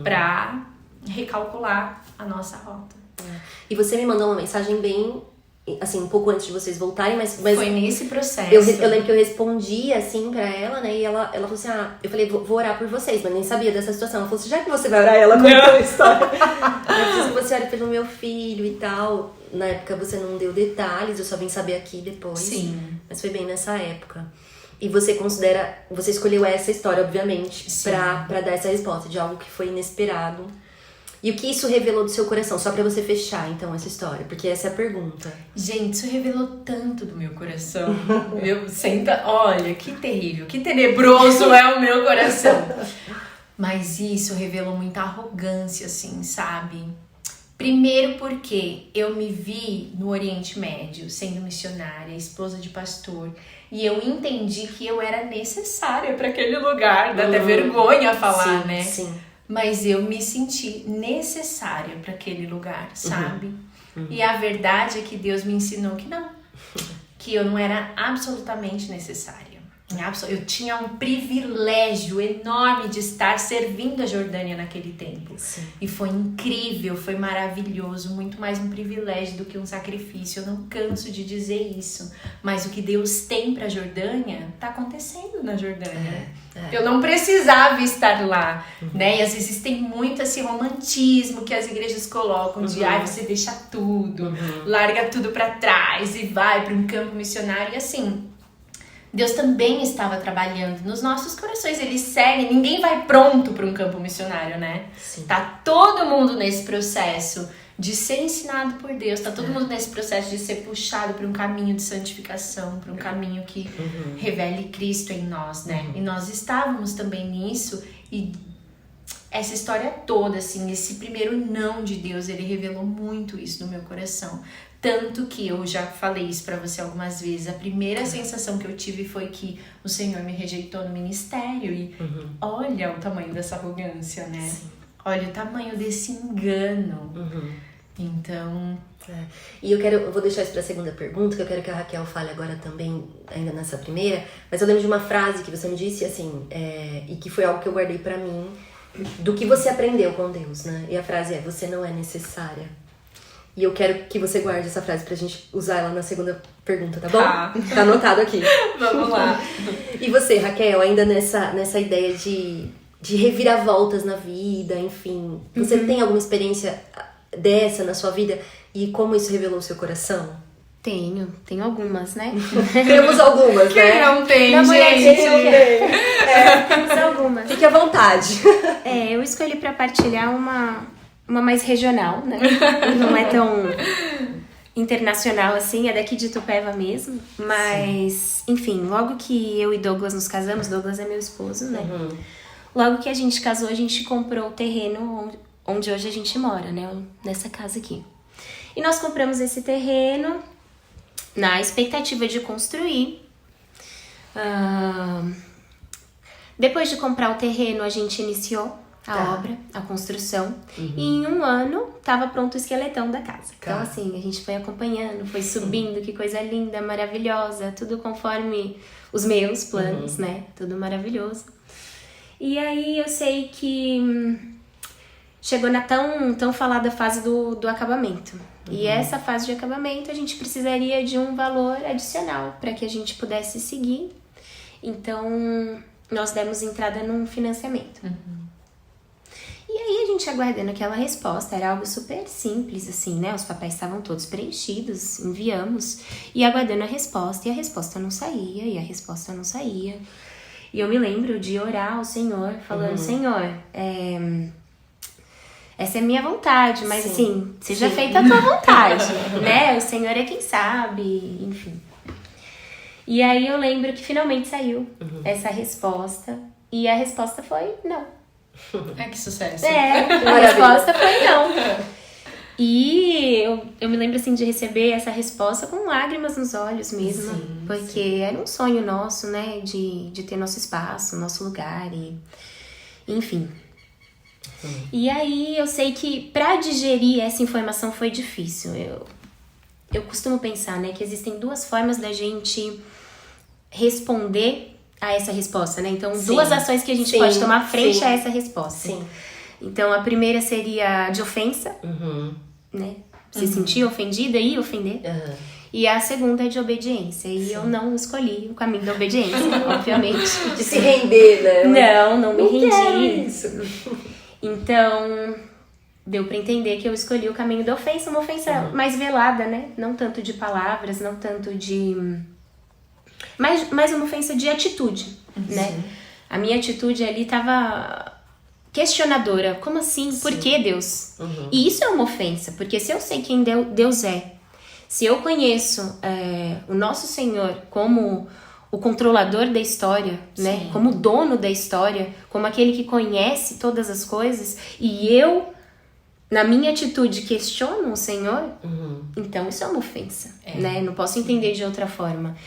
S2: Pra recalcular a nossa rota.
S1: E você me mandou uma mensagem bem, assim, um pouco antes de vocês voltarem, mas
S2: foi nesse processo.
S1: Eu lembro que eu respondi, assim, pra ela, né, e ela falou assim, eu falei, vou orar por vocês, mas nem sabia dessa situação. Ela falou assim, já que você vai orar, ela contou a história. Eu falei assim, você ora pelo meu filho e tal. Na época você não deu detalhes, eu só vim saber aqui depois.
S2: Sim.
S1: Mas foi bem nessa época. E você escolheu essa história, obviamente, pra dar essa resposta de algo que foi inesperado. E o que isso revelou do seu coração? Só pra você fechar, então, essa história. Porque essa é a pergunta.
S2: Gente, isso revelou tanto do meu coração. Olha, que terrível, que tenebroso é o meu coração. Mas isso revelou muita arrogância, assim, sabe? Primeiro porque eu me vi no Oriente Médio, sendo missionária, esposa de pastor. E eu entendi que eu era necessária para aquele lugar. Dá até vergonha falar, né?
S1: Sim.
S2: Mas eu me senti necessária para aquele lugar, sabe? E a verdade é que Deus me ensinou que não. Que eu não era absolutamente necessária. Eu tinha um privilégio enorme de estar servindo a Jordânia naquele tempo.
S1: Sim.
S2: E foi incrível, foi maravilhoso, muito mais um privilégio do que um sacrifício. Eu não canso de dizer isso. Mas o que Deus tem pra Jordânia tá acontecendo na Jordânia. Eu não precisava estar lá, né? E às vezes tem muito esse romantismo que as igrejas colocam de você deixa tudo, larga tudo pra trás e vai pra um campo missionário. E assim, Deus também estava trabalhando nos nossos corações. Ele segue, ninguém vai pronto para um campo missionário, né?
S1: Sim.
S2: Tá todo mundo nesse processo de ser ensinado por Deus. Tá todo mundo nesse processo de ser puxado para um caminho de santificação, para um caminho que revele Cristo em nós, né? E nós estávamos também nisso. E essa história toda, assim, esse primeiro não de Deus, ele revelou muito isso no meu coração. Tanto que eu já falei isso pra você algumas vezes. A primeira sensação que eu tive foi que o Senhor me rejeitou no ministério. E olha o tamanho dessa arrogância, né? Sim. Olha o tamanho desse engano. Então...
S1: E eu vou deixar isso pra segunda pergunta, que eu quero que a Raquel fale agora também, ainda nessa primeira. Mas eu lembro de uma frase que você me disse, assim, e que foi algo que eu guardei pra mim, do que você aprendeu com Deus, né? E a frase é, você não é necessária. E eu quero que você guarde essa frase pra gente usar ela na segunda pergunta, tá bom? Tá anotado aqui.
S2: Vamos lá.
S1: E você, Raquel, ainda nessa ideia de reviravoltas na vida, enfim. Você tem alguma experiência dessa na sua vida? E como isso revelou o seu coração?
S3: Tenho algumas, né?
S1: Temos algumas, né?
S2: Quem não tem,
S3: Não,
S2: gente?
S3: Temos algumas.
S1: Fique à vontade.
S3: Eu escolhi pra partilhar uma mais regional, né? Não é tão internacional assim, é daqui de Itupeva mesmo. Mas, enfim, logo que eu e Douglas nos casamos, Douglas é meu esposo, né? Logo que a gente casou, a gente comprou o terreno onde hoje a gente mora, né? Nessa casa aqui. E nós compramos esse terreno na expectativa de construir. Depois de comprar o terreno, a gente iniciou a obra, a construção. E em um ano, tava pronto o esqueletão da casa. Então, assim, a gente foi acompanhando, foi subindo, que coisa linda, maravilhosa. Tudo conforme os meus planos, né? Tudo maravilhoso. E aí, eu sei que chegou na tão falada fase do acabamento. E essa fase de acabamento, a gente precisaria de um valor adicional para que a gente pudesse seguir. Então, nós demos entrada num financiamento. E aí a gente aguardando aquela resposta, era algo super simples, assim, né? Os papéis estavam todos preenchidos, enviamos, e aguardando a resposta não saía, e a resposta não saía. E eu me lembro de orar ao Senhor, falando, Senhor, essa é a minha vontade, mas assim, seja feita a tua vontade, né? O Senhor é quem sabe, enfim. E aí eu lembro que finalmente saiu essa resposta, e a resposta foi não.
S2: Que sucesso.
S3: A resposta foi não. E eu me lembro, assim, de receber essa resposta com lágrimas nos olhos mesmo.
S1: Sim,
S3: porque era um sonho nosso, né? De ter nosso espaço, nosso lugar enfim. E aí eu sei que pra digerir essa informação foi difícil. Eu costumo pensar, né? Que existem duas formas da gente responder a essa resposta, né? Então, duas ações que a gente pode tomar frente a essa resposta.
S1: Sim.
S3: Então, a primeira seria de ofensa, né? Se sentir ofendida e ofender. E a segunda é de obediência. E eu não escolhi o caminho da obediência, obviamente.
S1: De se render, né?
S3: Não me rendi.
S1: Quero isso.
S3: Então, deu pra entender que eu escolhi o caminho da ofensa, uma ofensa mais velada, né? Não tanto de palavras, não tanto de... mais uma ofensa de atitude, né? A minha atitude ali tava questionadora. Como assim? Por que Deus? E isso é uma ofensa, porque se eu sei quem Deus é, se eu conheço o nosso Senhor como o controlador da história, né? Como o dono da história, como aquele que conhece todas as coisas, e eu, na minha atitude, questiono o Senhor, então isso é uma ofensa, né? Não posso entender de outra forma.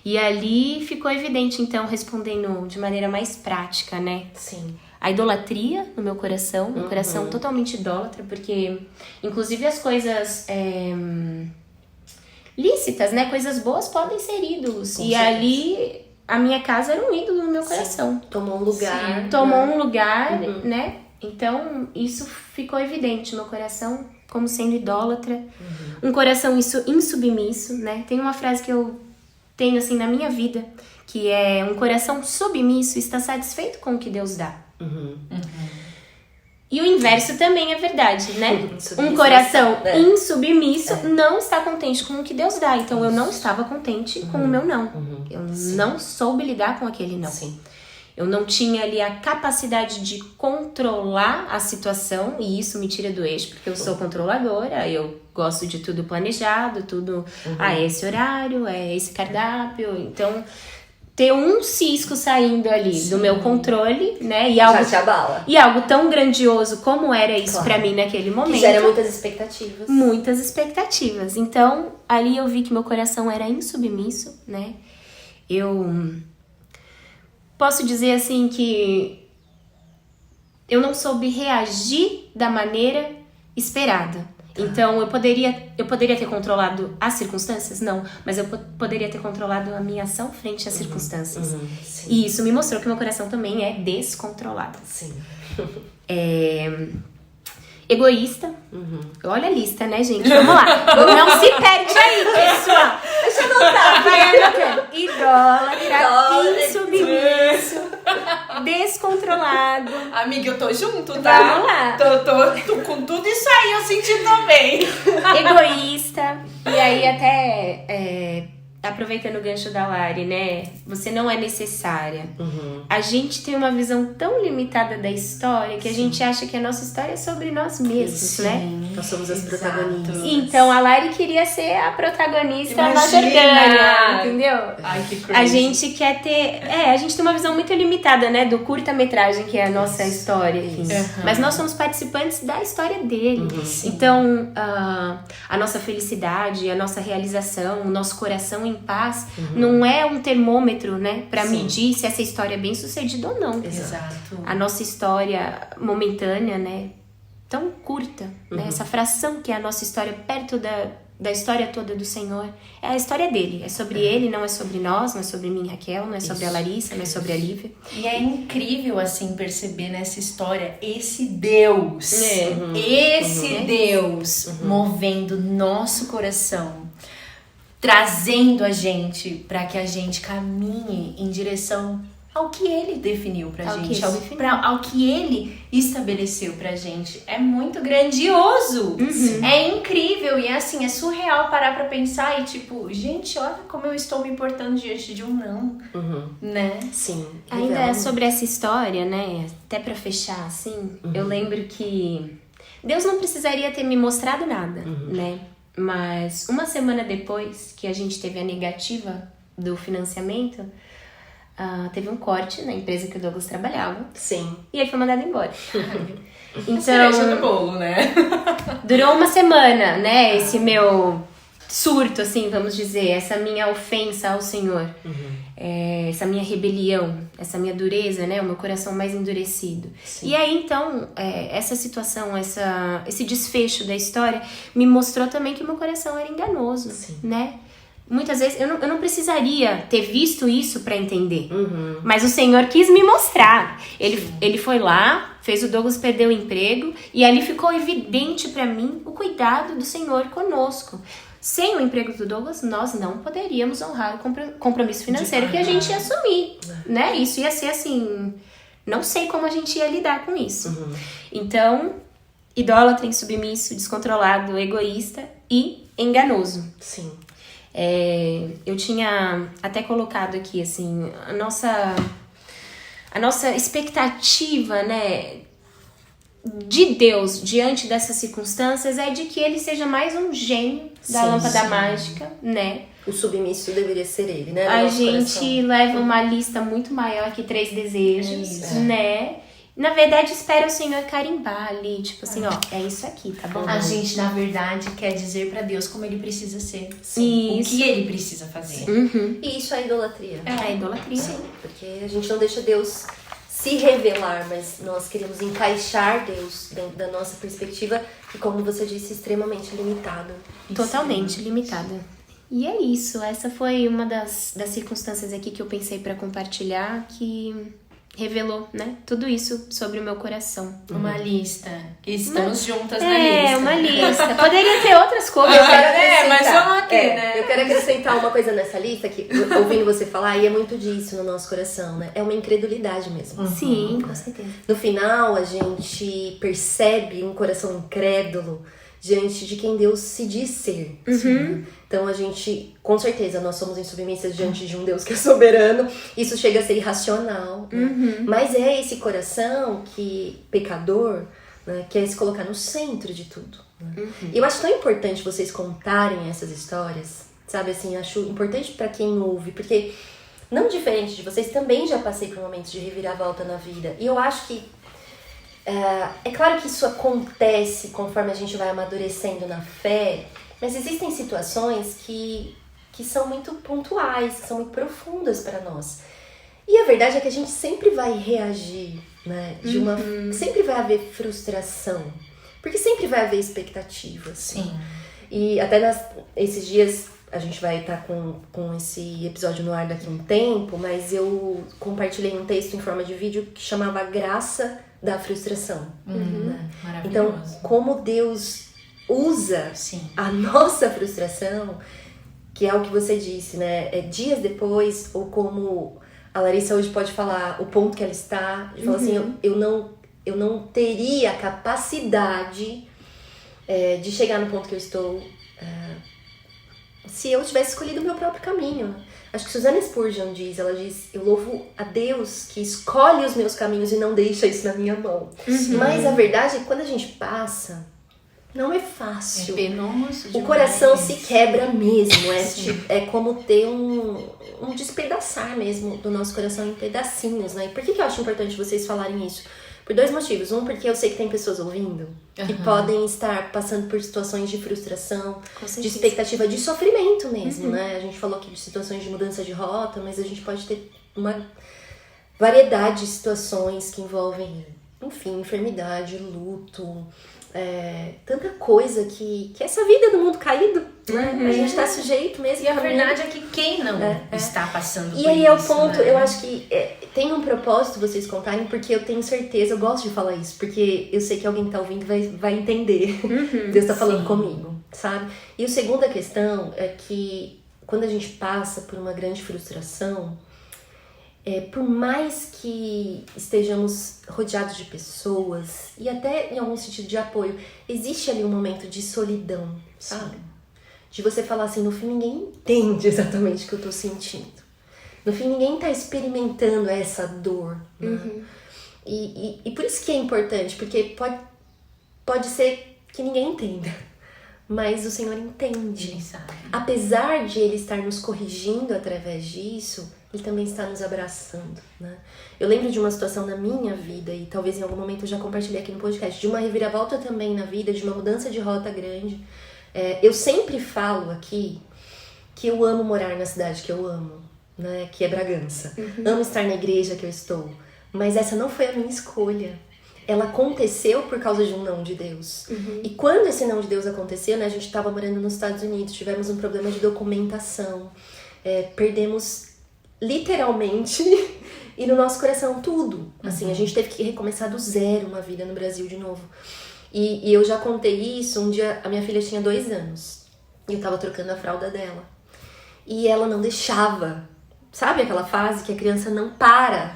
S3: E ali ficou evidente, então, respondendo de maneira mais prática, né?
S1: Sim.
S3: A idolatria no meu coração, um coração totalmente idólatra, porque, inclusive, as coisas lícitas, né? Coisas boas podem ser ídolos.
S1: Com
S3: e
S1: certeza.
S3: Ali, a minha casa era um ídolo no meu coração.
S1: Tomou um lugar.
S3: Tomou um lugar, né? Então, isso ficou evidente no meu coração, como sendo idólatra. Um coração insubmisso, né? Tem uma frase que eu tenho, assim, na minha vida, que é: um coração submisso está satisfeito com o que Deus dá. E o inverso também é verdade, né? Um coração insubmisso não está contente com o que Deus dá. Então, eu não estava contente com o meu não. Eu não soube lidar com aquele não.
S1: Sim.
S3: Eu não tinha ali a capacidade de controlar a situação, e isso me tira do eixo, porque eu sou controladora, eu gosto de tudo planejado, tudo, é esse horário, é esse cardápio, então ter um cisco saindo ali do meu controle, né, e algo,
S1: já te abala.
S3: E algo tão grandioso como era isso pra mim naquele momento.
S1: Que gera muitas expectativas.
S3: Muitas expectativas. Então, ali eu vi que meu coração era insubmisso, né, eu posso dizer assim que eu não soube reagir da maneira esperada. Então, eu poderia ter controlado as circunstâncias? Não. Mas eu poderia ter controlado a minha ação frente às circunstâncias. E isso me mostrou que meu coração também é descontrolado.
S1: Sim.
S3: Egoísta. Olha a lista, né, gente? Vamos lá. Não se perde aí, pessoal.
S1: Deixa eu anotar.
S3: Vai anotando. Idólatra, insubmisso, descontrolado.
S2: Amiga, eu tô junto, tá?
S3: Vamos lá.
S2: Tô com tudo isso aí, eu senti também.
S3: Egoísta. E aí até aproveitando o gancho da Lari, né? Você não é necessária. A gente tem uma visão tão limitada da história que a gente acha que a nossa história é sobre nós mesmos, né?
S1: Nós somos as protagonistas.
S3: Então a Lari queria ser a protagonista na
S2: Imagina!
S3: Jordânia, entendeu?
S2: Ai, que crazy.
S3: A gente quer ter... a gente tem uma visão muito limitada, né? Do curta-metragem, que é a nossa história. Enfim. Mas nós somos participantes da história dele. Então, a nossa felicidade, a nossa realização, o nosso coração em paz, não é um termômetro, né? Pra medir se essa história é bem sucedida ou não.
S2: Exato.
S3: A nossa história momentânea, né? Tão curta, né? Essa fração que é a nossa história perto da história toda do Senhor, é a história dele, é sobre ele, não é sobre nós, não é sobre mim, Raquel, não é sobre a Larissa, não é sobre a Lívia.
S2: E é incrível, assim, perceber nessa história esse Deus, Deus movendo nosso coração, trazendo a gente para que a gente caminhe em direção ao que ele definiu pra gente, ao que ele estabeleceu pra gente. É muito grandioso, é incrível e assim, é surreal parar pra pensar e tipo, gente, olha como eu estou me importando diante de um não, né?
S1: Sim.
S3: Ainda sobre essa história, né, até pra fechar assim, eu lembro que Deus não precisaria ter me mostrado nada, né, mas uma semana depois que a gente teve a negativa do financiamento, teve um corte na empresa que o Douglas trabalhava.
S1: Sim.
S3: E ele foi mandado embora. Então,
S2: cereja do bolo, né?
S3: durou uma semana, né? Esse meu surto, assim, vamos dizer, essa minha ofensa ao Senhor, essa minha rebelião, essa minha dureza, né? O meu coração mais endurecido.
S1: Sim.
S3: E aí, então, essa situação, esse desfecho da história me mostrou também que o meu coração era enganoso,
S1: Sim.
S3: né? Muitas vezes eu não precisaria ter visto isso pra entender, mas o Senhor quis me mostrar. Ele foi lá, fez o Douglas perder o emprego e ali ficou evidente pra mim o cuidado do Senhor conosco. Sem o emprego do Douglas, nós não poderíamos honrar o compromisso financeiro que a gente ia assumir, né? Isso ia ser assim, não sei como a gente ia lidar com isso. Então, idólatra, insubmisso, descontrolado, egoísta e enganoso.
S1: Sim.
S3: Eu tinha até colocado aqui, assim, a nossa expectativa, né, de Deus diante dessas circunstâncias é de que ele seja mais um gênio da lâmpada mágica, né?
S1: O submisso deveria ser ele, né?
S3: A gente leva uma lista muito maior que 3 desejos, né? Na verdade, espera o Senhor carimbar ali, tipo assim, ó, é isso aqui, tá bom?
S2: A gente, na verdade, quer dizer pra Deus como ele precisa ser.
S3: Sim.
S2: O que ele precisa fazer.
S1: E isso é idolatria.
S3: É idolatria.
S1: Sim, porque a gente não deixa Deus se revelar, mas nós queremos encaixar Deus dentro da nossa perspectiva e, como você disse, extremamente limitado.
S3: Totalmente limitada. E é isso, essa foi uma das circunstâncias aqui que eu pensei pra compartilhar, que revelou, né, tudo isso sobre o meu coração.
S2: Uma lista. Estamos juntas na lista.
S3: Uma lista. Poderia ter outras coisas.
S2: Mas vamos aqui, né?
S1: Eu quero acrescentar uma coisa nessa lista que, ouvindo você falar, e é muito disso no nosso coração, né? É uma incredulidade mesmo.
S3: Sim, com certeza.
S1: No final, a gente percebe um coração incrédulo diante de quem Deus se diz ser. Então a gente, com certeza, nós somos insubmissas diante de um Deus que é soberano. Isso chega a ser irracional. Né? Mas é esse coração que, pecador, né, quer se colocar no centro de tudo. Né? E eu acho tão importante vocês contarem essas histórias, sabe? Assim, acho importante pra quem ouve, porque não diferente de vocês, também já passei por momentos de reviravolta na vida. E eu acho que é claro que isso acontece conforme a gente vai amadurecendo na fé, mas existem situações que são muito pontuais, que são muito profundas para nós. E a verdade é que a gente sempre vai reagir, né? Sempre vai haver frustração, porque sempre vai haver expectativas.
S2: Sim.
S1: E até esses dias a gente vai estar com esse episódio no ar daqui a um tempo, mas eu compartilhei um texto em forma de vídeo que chamava A Graça da Frustração. Né? Então, como Deus usa a nossa frustração, que é o que você disse, né? Dias depois, ou como a Larissa hoje pode falar, o ponto que ela está, de falar assim, eu não teria a capacidade de chegar no ponto que eu estou se eu tivesse escolhido o meu próprio caminho. Acho que Susana Spurgeon ela diz, eu louvo a Deus que escolhe os meus caminhos e não deixa isso na minha mão. Mas a verdade é que quando a gente passa, não é fácil.
S2: É penoso demais.
S1: O coração se quebra mesmo. É como ter um despedaçar mesmo do nosso coração em pedacinhos, né? E por que eu acho importante vocês falarem isso? Por 2 motivos. Um, porque eu sei que tem pessoas ouvindo que podem estar passando por situações de frustração, de expectativa, de sofrimento mesmo, né? A gente falou aqui de situações de mudança de rota, mas a gente pode ter uma variedade de situações que envolvem, enfim, enfermidade, luto, tanta coisa que essa vida do mundo caído, né? A gente tá sujeito mesmo.
S2: E a verdade é que quem não está passando por isso,
S1: aí é o ponto,
S2: né?
S1: eu acho que tem um propósito vocês contarem, porque eu tenho certeza, eu gosto de falar isso, porque eu sei que alguém tá ouvindo vai entender. Deus tá falando comigo, sabe? E a segunda questão é que quando a gente passa por uma grande frustração, por mais que estejamos rodeados de pessoas e até em algum sentido de apoio, existe ali um momento de solidão, sabe? De você falar assim, no fim ninguém entende exatamente o que eu tô sentindo. No fim ninguém tá experimentando essa dor, né? E por isso que é importante, porque pode ser que ninguém entenda, mas o Senhor entende.
S2: Ele sabe.
S1: Apesar de Ele estar nos corrigindo através disso, Ele também está nos abraçando, né? Eu lembro de uma situação na minha vida, e talvez em algum momento eu já compartilhei aqui no podcast, de uma reviravolta também na vida, de uma mudança de rota grande. Eu sempre falo aqui que eu amo morar na cidade que eu amo, né? Que é Bragança. Amo estar na igreja que eu estou. Mas essa não foi a minha escolha. Ela aconteceu por causa de um não de Deus. E quando esse não de Deus aconteceu, né? A gente estava morando nos Estados Unidos, tivemos um problema de documentação. Perdemos literalmente e no nosso coração tudo. Assim, a gente teve que recomeçar do zero uma vida no Brasil de novo. E eu já contei isso, um dia a minha filha tinha 2 anos. E eu tava trocando a fralda dela. E ela não deixava. Sabe aquela fase que a criança não para?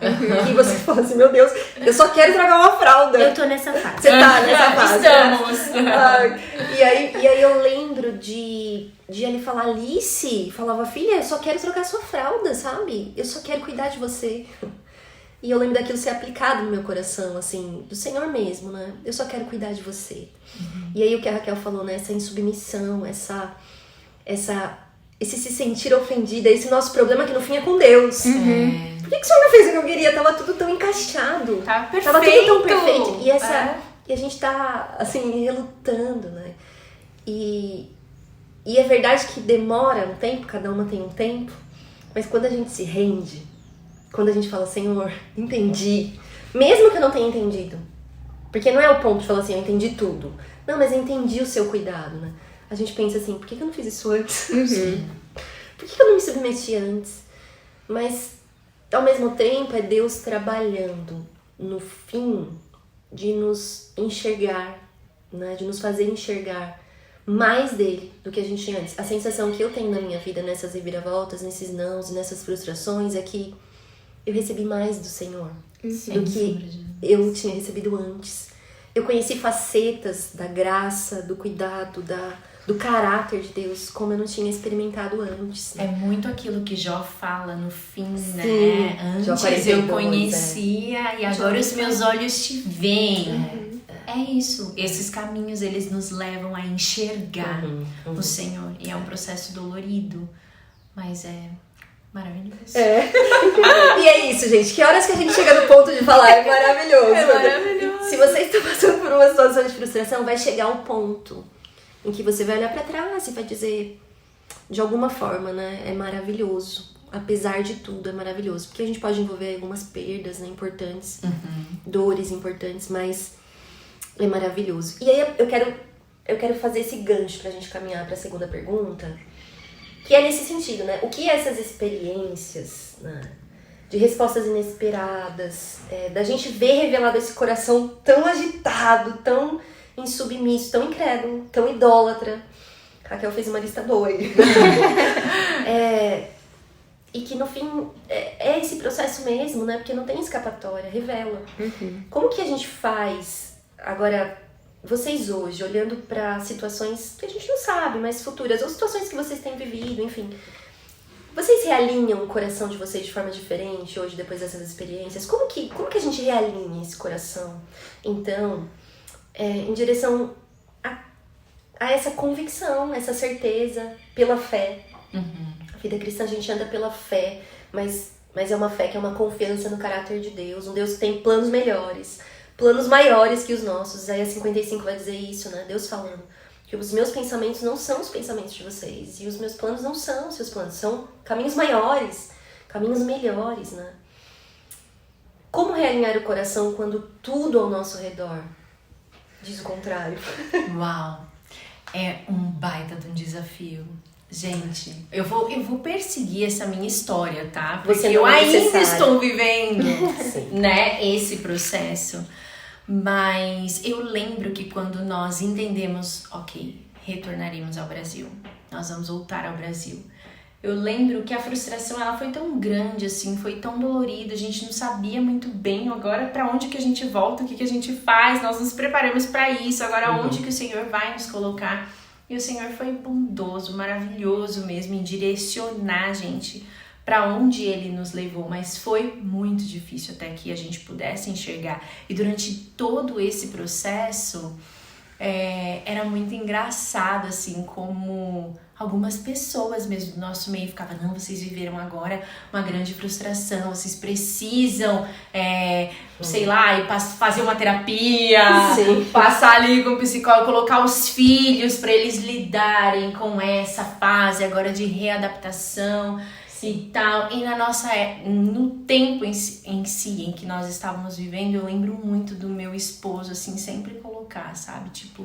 S1: E você fala assim, meu Deus, eu só quero trocar uma fralda.
S3: Eu tô nessa fase.
S1: Você tá nessa fase.
S2: Estamos.
S1: E aí eu lembro de ele falar, Alice, falava, filha, eu só quero trocar sua fralda, sabe? Eu só quero cuidar de você. E eu lembro daquilo ser aplicado no meu coração, assim, do Senhor mesmo, né? Eu só quero cuidar de você. E aí o que a Raquel falou, né? Essa insubmissão, esse se sentir ofendida, esse nosso problema que no fim é com Deus. Por que o Senhor não fez o que eu queria? Tava tudo tão encaixado.
S2: Tá perfeito.
S1: Tava tudo tão perfeito. E a gente tá, assim, relutando, né? E é verdade que demora um tempo, cada uma tem um tempo, mas quando a gente se rende, quando a gente fala, Senhor, entendi, mesmo que eu não tenha entendido, porque não é o ponto de falar assim, eu entendi tudo. Não, mas eu entendi o seu cuidado, né? A gente pensa assim, por que eu não fiz isso antes? Por que eu não me submeti antes? Mas, ao mesmo tempo, é Deus trabalhando no fim de nos enxergar, né? De nos fazer enxergar mais dele do que a gente tinha antes. A sensação que eu tenho na minha vida, nessas reviravoltas, nesses nãos, nessas frustrações, é que eu recebi mais do Senhor do que eu tinha recebido antes. Eu conheci facetas da graça, do cuidado, do caráter de Deus, como eu não tinha experimentado antes.
S2: É muito aquilo que Jó fala no fim,
S1: Sim,
S2: né?
S1: Jó
S2: Antes
S1: 42,
S2: eu conhecia e agora os meus olhos te veem. É isso. Esses caminhos, eles nos levam a enxergar o Senhor. E é um processo dolorido, mas é maravilhoso.
S1: E é isso, gente. Que horas que a gente chega no ponto de falar é maravilhoso.
S2: É maravilhoso.
S1: Se você está passando por uma situação de frustração, vai chegar um ponto em que você vai olhar pra trás e vai dizer, de alguma forma, né, é maravilhoso. Apesar de tudo, é maravilhoso. Porque a gente pode envolver algumas perdas, né, importantes, dores importantes, mas é maravilhoso. E aí eu quero fazer esse gancho pra gente caminhar pra segunda pergunta, que é nesse sentido, né? O que essas experiências, né, de respostas inesperadas, da gente ver revelado esse coração tão agitado, tão insubmisso, tão incrédulo, tão idólatra. Raquel fez uma lista boa aí. E que no fim é esse processo mesmo, né? Porque não tem escapatória, revela. Como que a gente faz, agora, vocês hoje, olhando para situações que a gente não sabe, mas futuras, ou situações que vocês têm vivido, enfim. Vocês realinham o coração de vocês de forma diferente hoje, depois dessas experiências? Como que a gente realinha esse coração? Então, em direção a essa convicção, essa certeza pela fé. A vida cristã, a gente anda pela fé, mas é uma fé que é uma confiança no caráter de Deus, um Deus que tem planos melhores, planos maiores que os nossos. Isaías 55 vai dizer isso, né? Deus falando que os meus pensamentos não são os pensamentos de vocês, e os meus planos não são os seus planos, são caminhos maiores, caminhos melhores, né? Como realinhar o coração quando tudo ao nosso redor diz o contrário?
S2: Uau! É um baita de um desafio. Gente, eu vou perseguir essa minha história, tá? Porque eu ainda estou vivendo, né, esse processo. Mas eu lembro que quando nós entendemos, ok, retornaremos ao Brasil, nós vamos voltar ao Brasil. Eu lembro que a frustração, ela foi tão grande, assim, foi tão dolorida, a gente não sabia muito bem agora pra onde que a gente volta, o que a gente faz, nós nos preparamos pra isso, agora onde que o Senhor vai nos colocar. E o Senhor foi bondoso, maravilhoso mesmo em direcionar a gente para onde Ele nos levou, mas foi muito difícil até que a gente pudesse enxergar. E durante todo esse processo, era muito engraçado, assim, como algumas pessoas mesmo do nosso meio ficavam, não, vocês viveram agora uma grande frustração, vocês precisam, sei lá, fazer uma terapia, passar ali com o psicólogo, colocar os filhos para eles lidarem com essa fase agora de readaptação e tal. E no tempo em si em que nós estávamos vivendo, eu lembro muito do meu esposo, assim, sempre colocar, sabe? Tipo,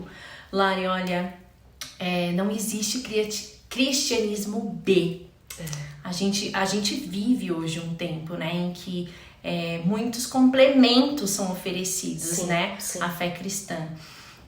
S2: Lari, olha, não existe cristianismo B. A gente vive hoje um tempo, né, em que muitos complementos são oferecidos, né, à fé cristã.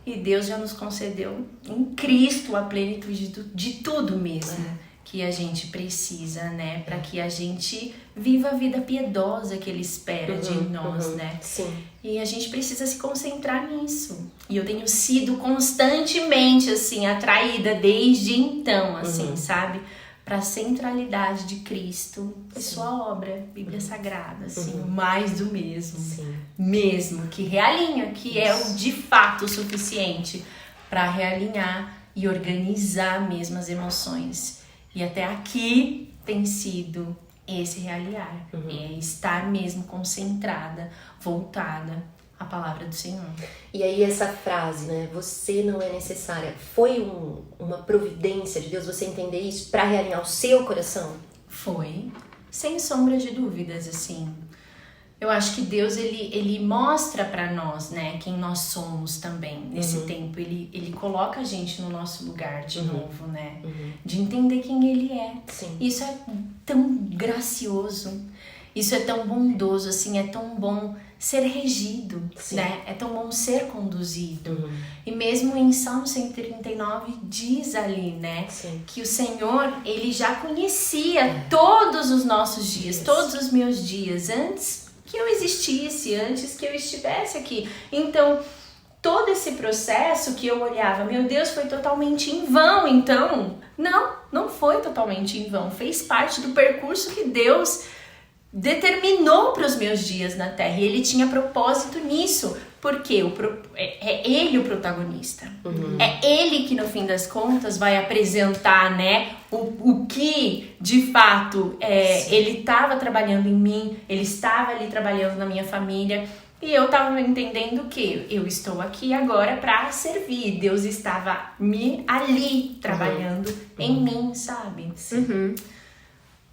S2: E Deus já nos concedeu em Cristo a plenitude de tudo mesmo. Que a gente precisa, né? Para que a gente viva a vida piedosa que Ele espera de nós, né?
S1: Sim.
S2: E a gente precisa se concentrar nisso. E eu tenho sido constantemente, assim, atraída desde então, assim, sabe? Para a centralidade de Cristo e sua obra, Bíblia Sagrada, assim, mais do mesmo.
S1: Sim.
S2: Mesmo, que realinha, que é o de fato o suficiente para realinhar e organizar mesmo as emoções. E até aqui tem sido esse realinhar, estar mesmo concentrada, voltada à palavra do Senhor.
S1: E aí essa frase, né, você não é necessária, foi uma providência de Deus você entender isso para realinhar o seu coração?
S2: Foi, sem sombra de dúvidas, assim. Eu acho que Deus, ele mostra pra nós, né, quem nós somos também nesse tempo. Ele coloca a gente no nosso lugar de novo, né? De entender quem Ele é.
S1: Sim.
S2: Isso é tão gracioso, isso é tão bondoso, assim, é tão bom ser regido, né? É tão bom ser conduzido. E mesmo em Salmo 139 diz ali, né? Que o Senhor, Ele já conhecia todos os nossos dias, todos os meus dias, antes que eu existisse, antes que eu estivesse aqui. Então, todo esse processo que eu olhava, meu Deus, foi totalmente em vão. Então, não foi totalmente em vão. Fez parte do percurso que Deus determinou para os meus dias na Terra. E Ele tinha propósito nisso. Porque é Ele o protagonista. É Ele que, no fim das contas, vai apresentar, né, o que, de fato, Ele estava trabalhando em mim, Ele estava ali trabalhando na minha família. E eu estava entendendo que eu estou aqui agora para servir. Deus estava ali trabalhando em mim, sabe?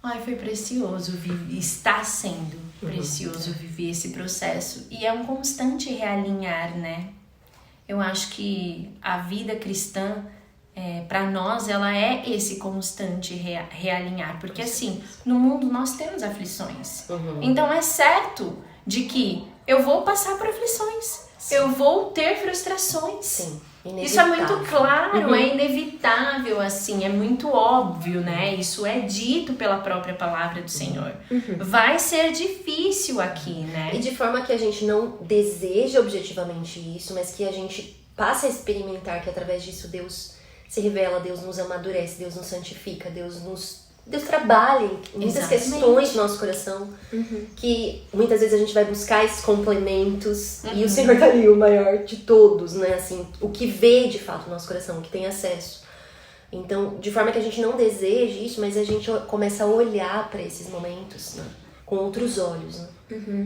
S2: Ai, foi precioso, está sendo precioso viver esse processo. E é um constante realinhar, né? Eu acho que a vida cristã, para nós, ela é esse constante realinhar. Porque assim, no mundo nós temos aflições. Então é certo de que eu vou passar por aflições. Eu vou ter frustrações.
S1: Sim.
S2: Isso é muito claro, é inevitável, assim, é muito óbvio, né? Isso é dito pela própria palavra do Senhor. Vai ser difícil aqui, né?
S1: E de forma que a gente não deseja objetivamente isso, mas que a gente passa a experimentar que através disso Deus se revela, Deus nos amadurece, Deus nos santifica, Deus trabalha em muitas questões do nosso coração, que muitas vezes a gente vai buscar esses complementos, e o Senhor tá ali, o maior de todos, né, assim, o que vê de fato o nosso coração, o que tem acesso. Então, de forma que a gente não deseja isso, mas a gente começa a olhar para esses momentos, né, com outros olhos, né,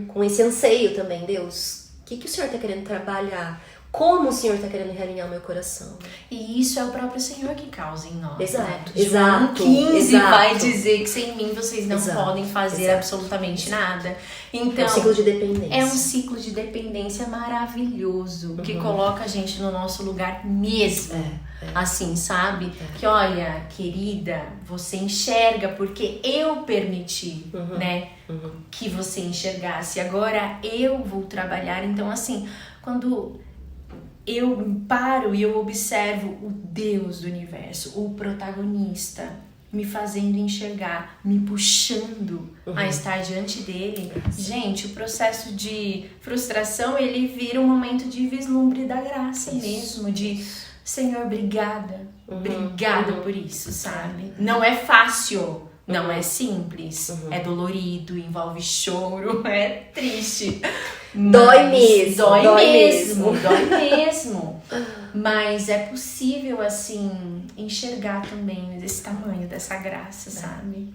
S1: com esse anseio também, Deus, o que o Senhor tá querendo trabalhar? Como o Senhor está querendo realinhar o meu coração.
S2: E isso é o próprio Senhor que causa em nós.
S1: Exato,
S2: né? João 15 vai dizer que sem mim vocês não podem fazer absolutamente nada. Então,
S1: é um ciclo de dependência.
S2: É um ciclo de dependência maravilhoso, que coloca a gente no nosso lugar mesmo. Assim, sabe? Que olha, querida, você enxerga porque eu permiti, né? Que você enxergasse. Agora eu vou trabalhar. Então, assim, quando eu paro e eu observo o Deus do universo, o protagonista, me fazendo enxergar, me puxando a estar diante dele. Gente, o processo de frustração, ele vira um momento de vislumbre da graça mesmo, de Senhor, obrigada, obrigada por isso, sabe? Não é fácil, não é simples, é dolorido, envolve choro, é triste.
S1: Dói mesmo.
S2: Dói mesmo. Mas é possível, assim, enxergar também esse tamanho dessa graça, sabe?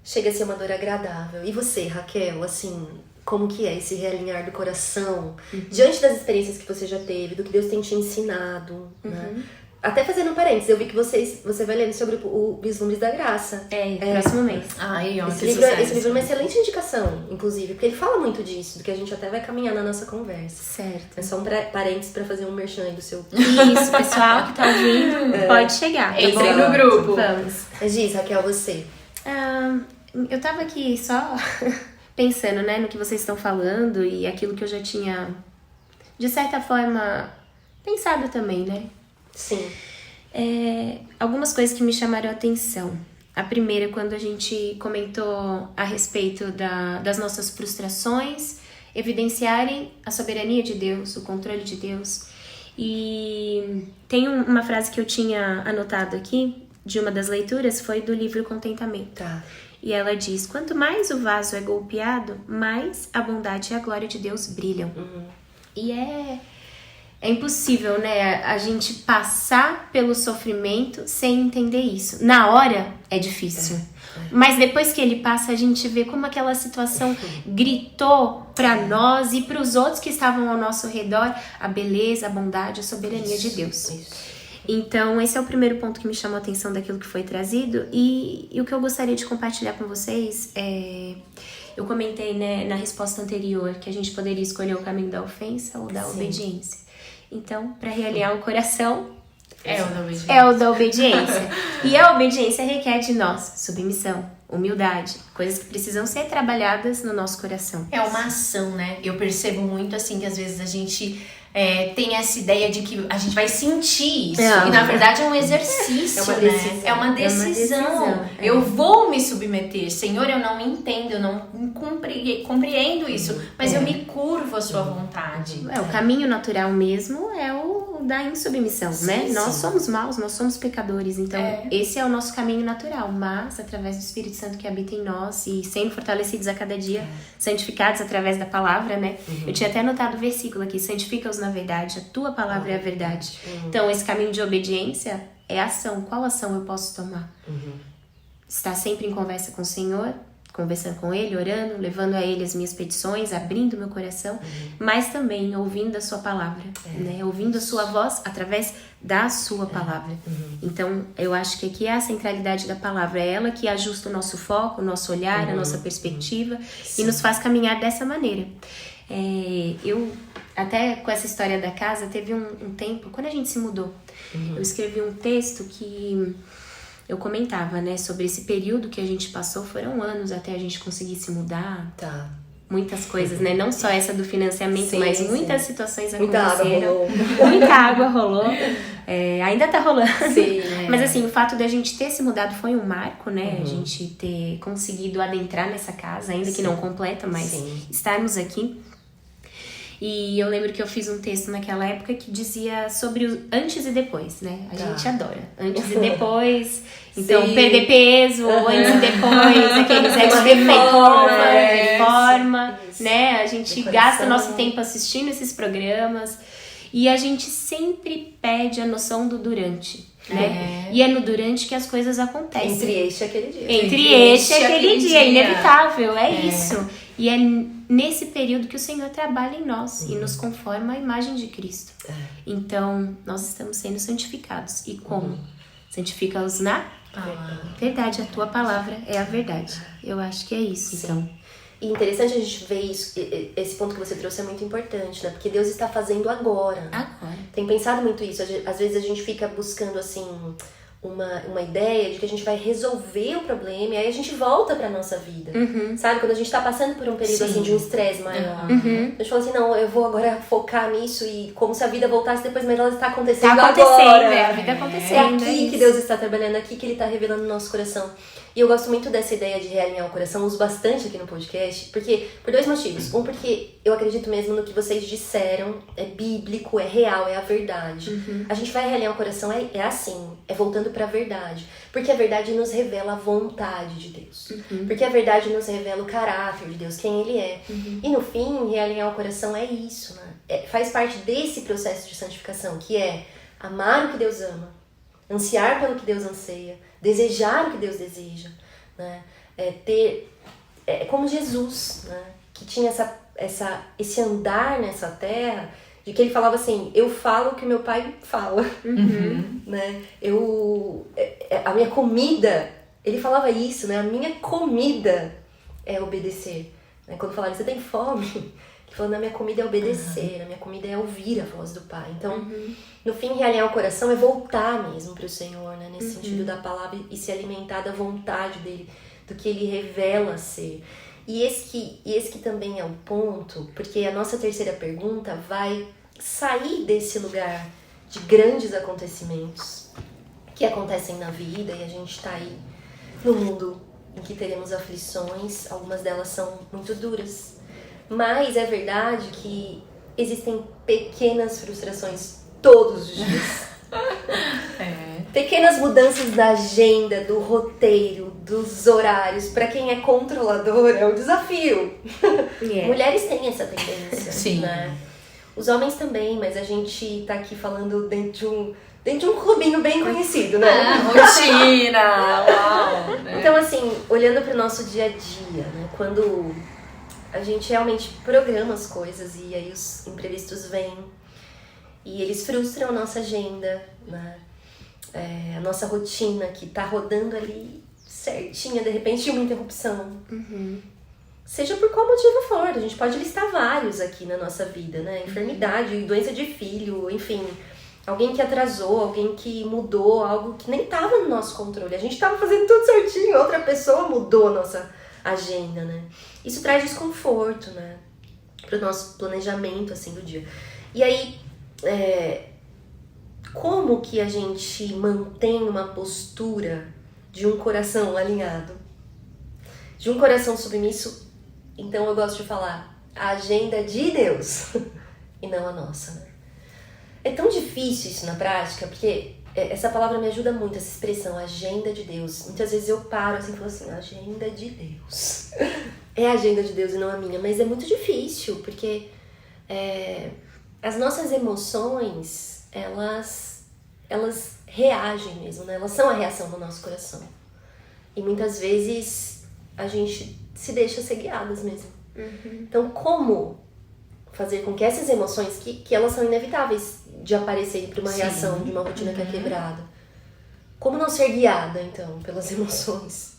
S1: Chega a ser uma dor agradável. E você, Raquel, assim, como que é esse realinhar do coração? Diante das experiências que você já teve, do que Deus tem te ensinado, né? Até fazendo um parênteses, eu vi que você vai lendo sobre o Vislumbres da Graça.
S3: Próximo mês.
S2: Ai, ó,
S1: Esse livro é uma excelente indicação, inclusive, porque ele fala muito disso, do que a gente até vai caminhar na nossa conversa.
S3: Certo.
S1: É só um parênteses pra fazer um merchan aí do seu...
S3: Isso, pessoal que tá ouvindo, pode chegar.
S2: Entre no grupo.
S3: Vamos.
S1: Mas diz, Raquel, você.
S3: Eu tava aqui só pensando, né, no que vocês estão falando e aquilo que eu já tinha, de certa forma, pensado também, né?
S1: Sim.
S3: Algumas coisas que me chamaram a atenção. A primeira, quando a gente comentou a respeito das nossas frustrações, evidenciarem a soberania de Deus, o controle de Deus. E tem uma frase que eu tinha anotado aqui, de uma das leituras, foi do livro Contentamento.
S1: Tá.
S3: E ela diz, quanto mais o vaso é golpeado, mais a bondade e a glória de Deus brilham. E é impossível, né, a gente passar pelo sofrimento sem entender isso. Na hora é difícil. Mas depois que ele passa, a gente vê como aquela situação gritou para nós e para os outros que estavam ao nosso redor a beleza, a bondade, a soberania de Deus. Então, esse é o primeiro ponto que me chamou a atenção daquilo que foi trazido. E o que eu gostaria de compartilhar com vocês é... Eu comentei, né, na resposta anterior que a gente poderia escolher o caminho da ofensa ou da obediência. Então, para realinhar o coração,
S2: É
S3: o da obediência. E a obediência requer de nós submissão, humildade, coisas que precisam ser trabalhadas no nosso coração.
S2: É uma ação, né? Eu percebo muito, assim, que às vezes a gente tem essa ideia de que a gente vai sentir isso. E na verdade é um exercício,
S1: É uma
S2: né?
S1: decisão.
S2: É uma decisão. Eu vou me submeter. Senhor, eu não entendo, eu não compreendo isso. Mas eu me curvo à sua vontade.
S3: O caminho natural mesmo é o da insubmissão, né?
S1: Sim.
S3: Nós somos maus, nós somos pecadores. Então, esse é o nosso caminho natural. Mas, através do Espírito Santo que habita em nós e sendo fortalecidos a cada dia, santificados através da palavra, né? Eu tinha até anotado o versículo aqui, santifica-os na verdade, a tua palavra é a verdade. Então, esse caminho de obediência é ação. Qual ação eu posso tomar? Estar sempre em conversa com o Senhor, conversando com Ele, orando, levando a Ele as minhas petições, abrindo meu coração, mas também ouvindo a sua palavra, né? Ouvindo a sua voz através da sua palavra. Então, eu acho que aqui é a centralidade da palavra, é ela que ajusta o nosso foco, o nosso olhar, a nossa perspectiva e nos faz caminhar dessa maneira. Eu, até com essa história da casa, teve um tempo, quando a gente se mudou, eu escrevi um texto que eu comentava, né, sobre esse período que a gente passou, foram anos até a gente conseguir se mudar.
S1: Tá.
S3: Muitas coisas, né? Não só essa do financiamento,
S1: Sim,
S3: mas
S1: sim.
S3: muitas situações
S1: Muita água
S3: aconteceram.
S1: rolou.
S3: Muita água rolou. Ainda tá rolando.
S1: Sim.
S3: Mas assim, o fato de a gente ter se mudado foi um marco, né? A gente ter conseguido adentrar nessa casa, ainda que não completa, mas estarmos aqui. E eu lembro que eu fiz um texto naquela época que dizia sobre o antes e depois, né? A gente adora. Antes e depois. Então, perder peso, antes e depois, aqueles reforma, né? A gente gasta nosso tempo assistindo esses programas. E a gente sempre pede a noção do durante, né? E é no durante que as coisas acontecem.
S1: Entre este e aquele dia.
S3: Entre este e aquele dia. É inevitável, é isso. E é nesse período que o Senhor trabalha em nós e nos conforma à imagem de Cristo. Então, nós estamos sendo santificados. E como? Santifica-os na verdade. A tua palavra é a verdade. Eu acho que é isso, então.
S1: E interessante a gente ver isso, esse ponto que você trouxe é muito importante, né? Porque Deus está fazendo agora. Tem pensado muito isso. Às vezes a gente fica buscando, assim, uma ideia de que a gente vai resolver o problema e aí a gente volta pra nossa vida. Sabe? Quando a gente tá passando por um período, assim, de um estresse maior. A gente fala assim, não, eu vou agora focar nisso e como se a vida voltasse depois, mas ela está acontecendo agora.
S3: A vida acontecendo.
S1: É aqui que Deus está trabalhando, aqui que Ele está revelando no nosso coração. E eu gosto muito dessa ideia de realinhar o coração, uso bastante aqui no podcast, porque por dois motivos. Um, porque eu acredito mesmo no que vocês disseram, é bíblico, é real, é a verdade. A gente vai realinhar o coração, é assim, é voltando pra verdade. Porque a verdade nos revela a vontade de Deus. Porque a verdade nos revela o caráter de Deus, quem Ele é. E no fim, realinhar o coração é isso, né? Faz parte desse processo de santificação, que é amar o que Deus ama, ansiar pelo que Deus anseia, desejar o que Deus deseja, né? Como Jesus, né? Que tinha esse andar nessa terra, de que ele falava assim, eu falo o que meu pai fala, né? A minha comida, ele falava isso, né? A minha comida é obedecer, né? Quando falaram, você tem fome? Ele falou, a minha comida é obedecer, a minha comida é ouvir a voz do pai. Então, no fim, realinhar o coração é voltar mesmo pro Senhor, né? Nesse sentido da palavra, e se alimentar da vontade dele, do que ele revela ser. E esse que também é o ponto, porque a nossa terceira pergunta vai sair desse lugar de grandes acontecimentos que acontecem na vida, e a gente tá aí no mundo em que teremos aflições, algumas delas são muito duras, mas é verdade que existem pequenas frustrações todos os dias. Pequenas mudanças da agenda, do roteiro, dos horários. Pra quem é controlador, é um desafio. Mulheres têm essa tendência,
S2: Sim.
S1: né? Os homens também, mas a gente tá aqui falando dentro de um clubinho bem conhecido, né?
S2: Rotina, uau! Né?
S1: Então, assim, olhando pro nosso dia a dia, né? Quando a gente realmente programa as coisas e aí os imprevistos vêm e eles frustram a nossa agenda, né? A nossa rotina que tá rodando ali certinha, de repente uma interrupção. Seja por qual motivo for, a gente pode listar vários aqui na nossa vida, né? Enfermidade, doença de filho, enfim, alguém que atrasou, alguém que mudou, algo que nem tava no nosso controle. A gente tava fazendo tudo certinho, outra pessoa mudou a nossa agenda, né? Isso traz desconforto, né? Pro nosso planejamento, assim, do dia. E aí, como que a gente mantém uma postura de um coração alinhado? De um coração submisso? Então eu gosto de falar a agenda de Deus e não a nossa, né? É tão difícil isso na prática, porque essa palavra me ajuda muito, essa expressão, agenda de Deus. Muitas vezes eu paro assim e falo assim, agenda de Deus. É a agenda de Deus e não a minha, mas é muito difícil, porque as nossas emoções, elas reagem mesmo, né? Elas são a reação do nosso coração. E muitas vezes a gente se deixa ser guiadas mesmo. Então, como fazer com que essas emoções, que elas são inevitáveis de aparecerem para uma reação de uma rotina que é quebrada, como não ser guiada, então, pelas emoções?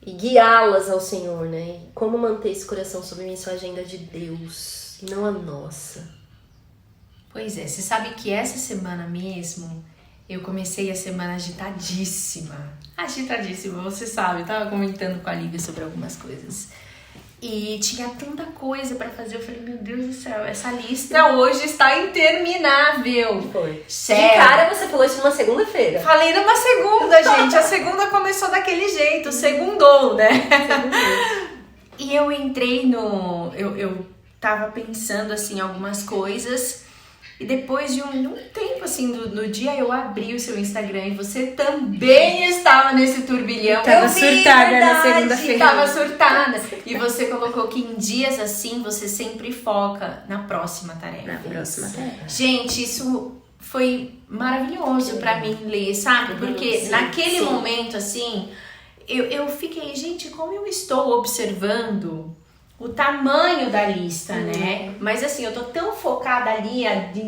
S1: E guiá-las ao Senhor, né? E como manter esse coração submisso à agenda de Deus e não a nossa?
S2: Pois é, você sabe que essa semana mesmo eu comecei a semana agitadíssima. Agitadíssima, você sabe, eu tava comentando com a Lívia sobre algumas coisas. E tinha tanta coisa pra fazer, eu falei, meu Deus do céu, essa lista hoje está interminável.
S1: Foi.
S2: Sério.
S1: De cara você falou isso numa segunda-feira.
S2: Falei numa segunda, gente. A segunda começou daquele jeito, segundou, né? E eu entrei eu tava pensando, assim, algumas coisas. E depois de um tempo, assim, no dia, eu abri o seu Instagram e você também estava nesse turbilhão.
S3: Tava surtada na segunda-feira.
S2: Tava surtada. E você colocou que em dias assim, você sempre foca na próxima tarefa.
S3: Na próxima tarefa.
S2: Gente, isso foi maravilhoso pra mim ler, sabe? Porque naquele momento, assim, eu fiquei, gente, como eu estou observando o tamanho da lista, né? Mas assim, eu tô tão focada ali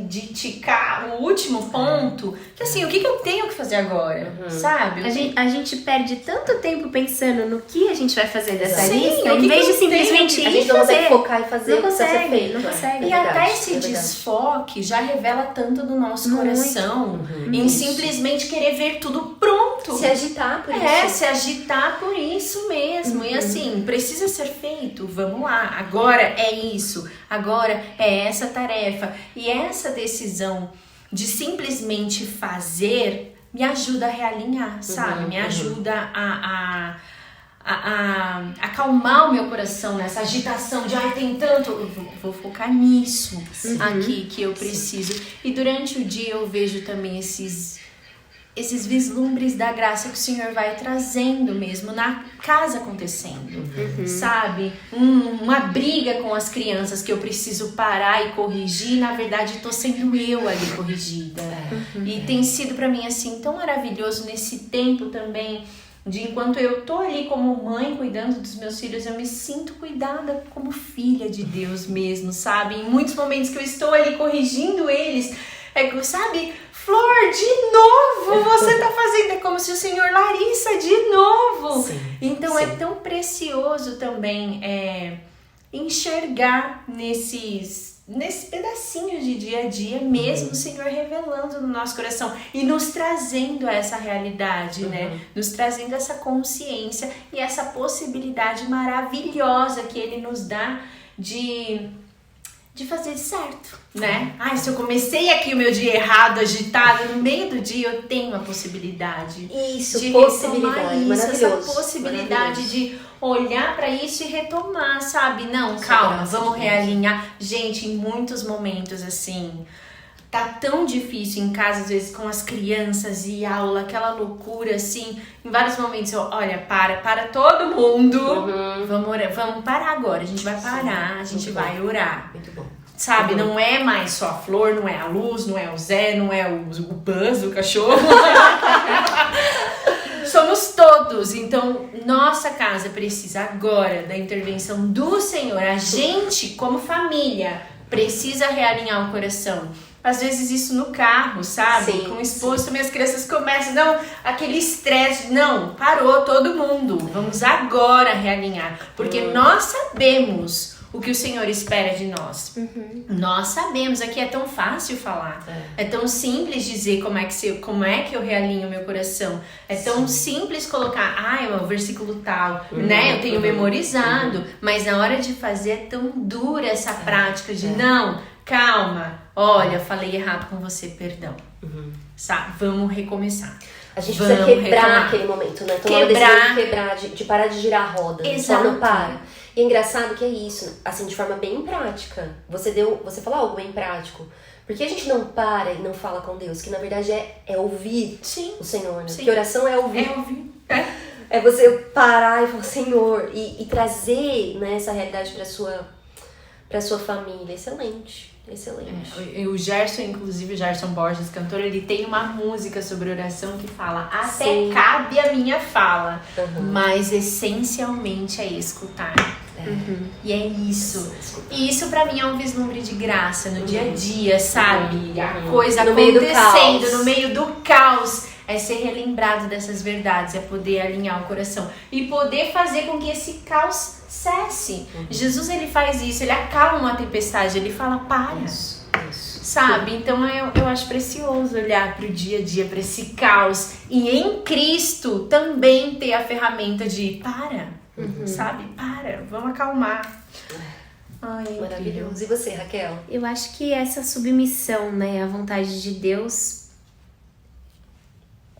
S2: de ticar o último ponto, que assim, o que eu tenho que fazer agora, sabe?
S3: A gente perde tanto tempo pensando no que a gente vai fazer dessa
S1: Sim,
S3: lista,
S2: o que
S3: em vez
S2: que
S3: de
S2: eu tenho
S3: simplesmente
S2: que-
S3: ir
S1: A gente não consegue
S3: fazer.
S1: focar e fazer
S3: Não
S1: o que precisa ser
S3: consegue,
S1: feito.
S3: não consegue.
S2: E
S1: É verdade,
S2: até esse
S1: é verdade.
S2: desfoque já revela tanto do nosso
S3: Muito.
S2: coração em simplesmente querer ver tudo pronto.
S1: Se agitar por isso.
S2: Se agitar por isso mesmo. E assim, precisa ser feito, vamos lá. Agora é isso, agora é essa tarefa. E essa decisão de simplesmente fazer me ajuda a realinhar, sabe? Me ajuda a acalmar o meu coração nessa agitação de tem tanto, eu vou focar nisso aqui que eu preciso. E durante o dia eu vejo também esses esses vislumbres da graça que o Senhor vai trazendo mesmo na casa acontecendo, sabe? Uma briga com as crianças que eu preciso parar e corrigir, na verdade tô sendo eu ali corrigida. E tem sido pra mim assim tão maravilhoso nesse tempo também, de enquanto eu tô ali como mãe cuidando dos meus filhos, eu me sinto cuidada como filha de Deus mesmo, sabe? Em muitos momentos que eu estou ali corrigindo eles, sabe? Flor, de novo você tá fazendo, é como se o Senhor, Larissa, de novo.
S1: Sim,
S2: então
S1: sim.
S2: é tão precioso também enxergar nesses pedacinhos de dia a dia, mesmo o Senhor revelando no nosso coração e nos trazendo essa realidade, né? Nos trazendo essa consciência e essa possibilidade maravilhosa que Ele nos dá de fazer certo, né? Ai, se eu comecei aqui o meu dia errado, agitado, no meio do dia eu tenho a possibilidade
S1: Isso,
S2: de
S1: possibilidade,
S2: retomar isso,
S1: maravilhoso,
S2: essa possibilidade
S1: maravilhoso.
S2: de olhar pra isso e retomar, sabe? Não, calma,
S1: graças
S2: vamos
S1: a Deus.
S2: realinhar. Gente, em muitos momentos assim, tá tão difícil em casa, às vezes, com as crianças e aula, aquela loucura, assim. Em vários momentos eu, olha, para todo mundo. Vamos orar, vamos parar agora. A gente vai parar, a gente
S1: Muito
S2: vai orar.
S1: Muito bom.
S2: Sabe, não é mais só a Flor, não é a Luz, não é o Zé, não é o Buzz, o cachorro. Somos todos. Então, nossa casa precisa agora da intervenção do Senhor. A gente, como família, precisa realinhar o coração. Às vezes isso no carro, sabe?
S1: Sim,
S2: com o esposo, também as crianças começam, não, aquele estresse, não, parou todo mundo. Vamos agora realinhar. Porque nós sabemos o que o Senhor espera de nós. Nós sabemos, aqui é tão fácil falar. É tão simples dizer como é que eu realinho o meu coração. É tão simples colocar, é o versículo tal, né? Eu tenho memorizado. Mas na hora de fazer é tão dura essa prática de não, calma, olha, falei errado com você, perdão. Sabe? Vamos recomeçar.
S1: A gente precisa quebrar aquele momento, né? Tomar uma decisão de quebrar, de parar de girar a roda.
S2: Exato.
S1: Só não para. E é engraçado que é isso, assim, de forma bem prática. Você falou algo bem prático. Porque a gente não para e não fala com Deus, que na verdade é ouvir o Senhor, né? Porque oração é ouvir.
S2: É ouvir.
S1: É você parar e falar, Senhor, e trazer, né, essa realidade pra sua família. Excelente.
S2: O Gerson, inclusive, o Gerson Borges, cantor, ele tem uma música sobre oração que fala: até
S1: Sim.
S2: cabe a minha fala, mas essencialmente é escutar. E é isso. E isso pra mim é um vislumbre de graça no dia a dia, sabe? A coisa
S1: no meio do
S2: acontecendo
S1: caos.
S2: no meio do caos. É ser relembrado dessas verdades, é poder alinhar o coração e poder fazer com que esse caos cesse. Jesus, ele faz isso, ele acalma uma tempestade, ele fala, para.
S1: Isso.
S2: Sabe? Então eu acho precioso olhar pro dia a dia, pra esse caos. E em Cristo também ter a ferramenta de sabe? Vamos acalmar. Ai,
S1: Maravilhoso. E você, Raquel?
S3: Eu acho que essa submissão, né, à vontade de Deus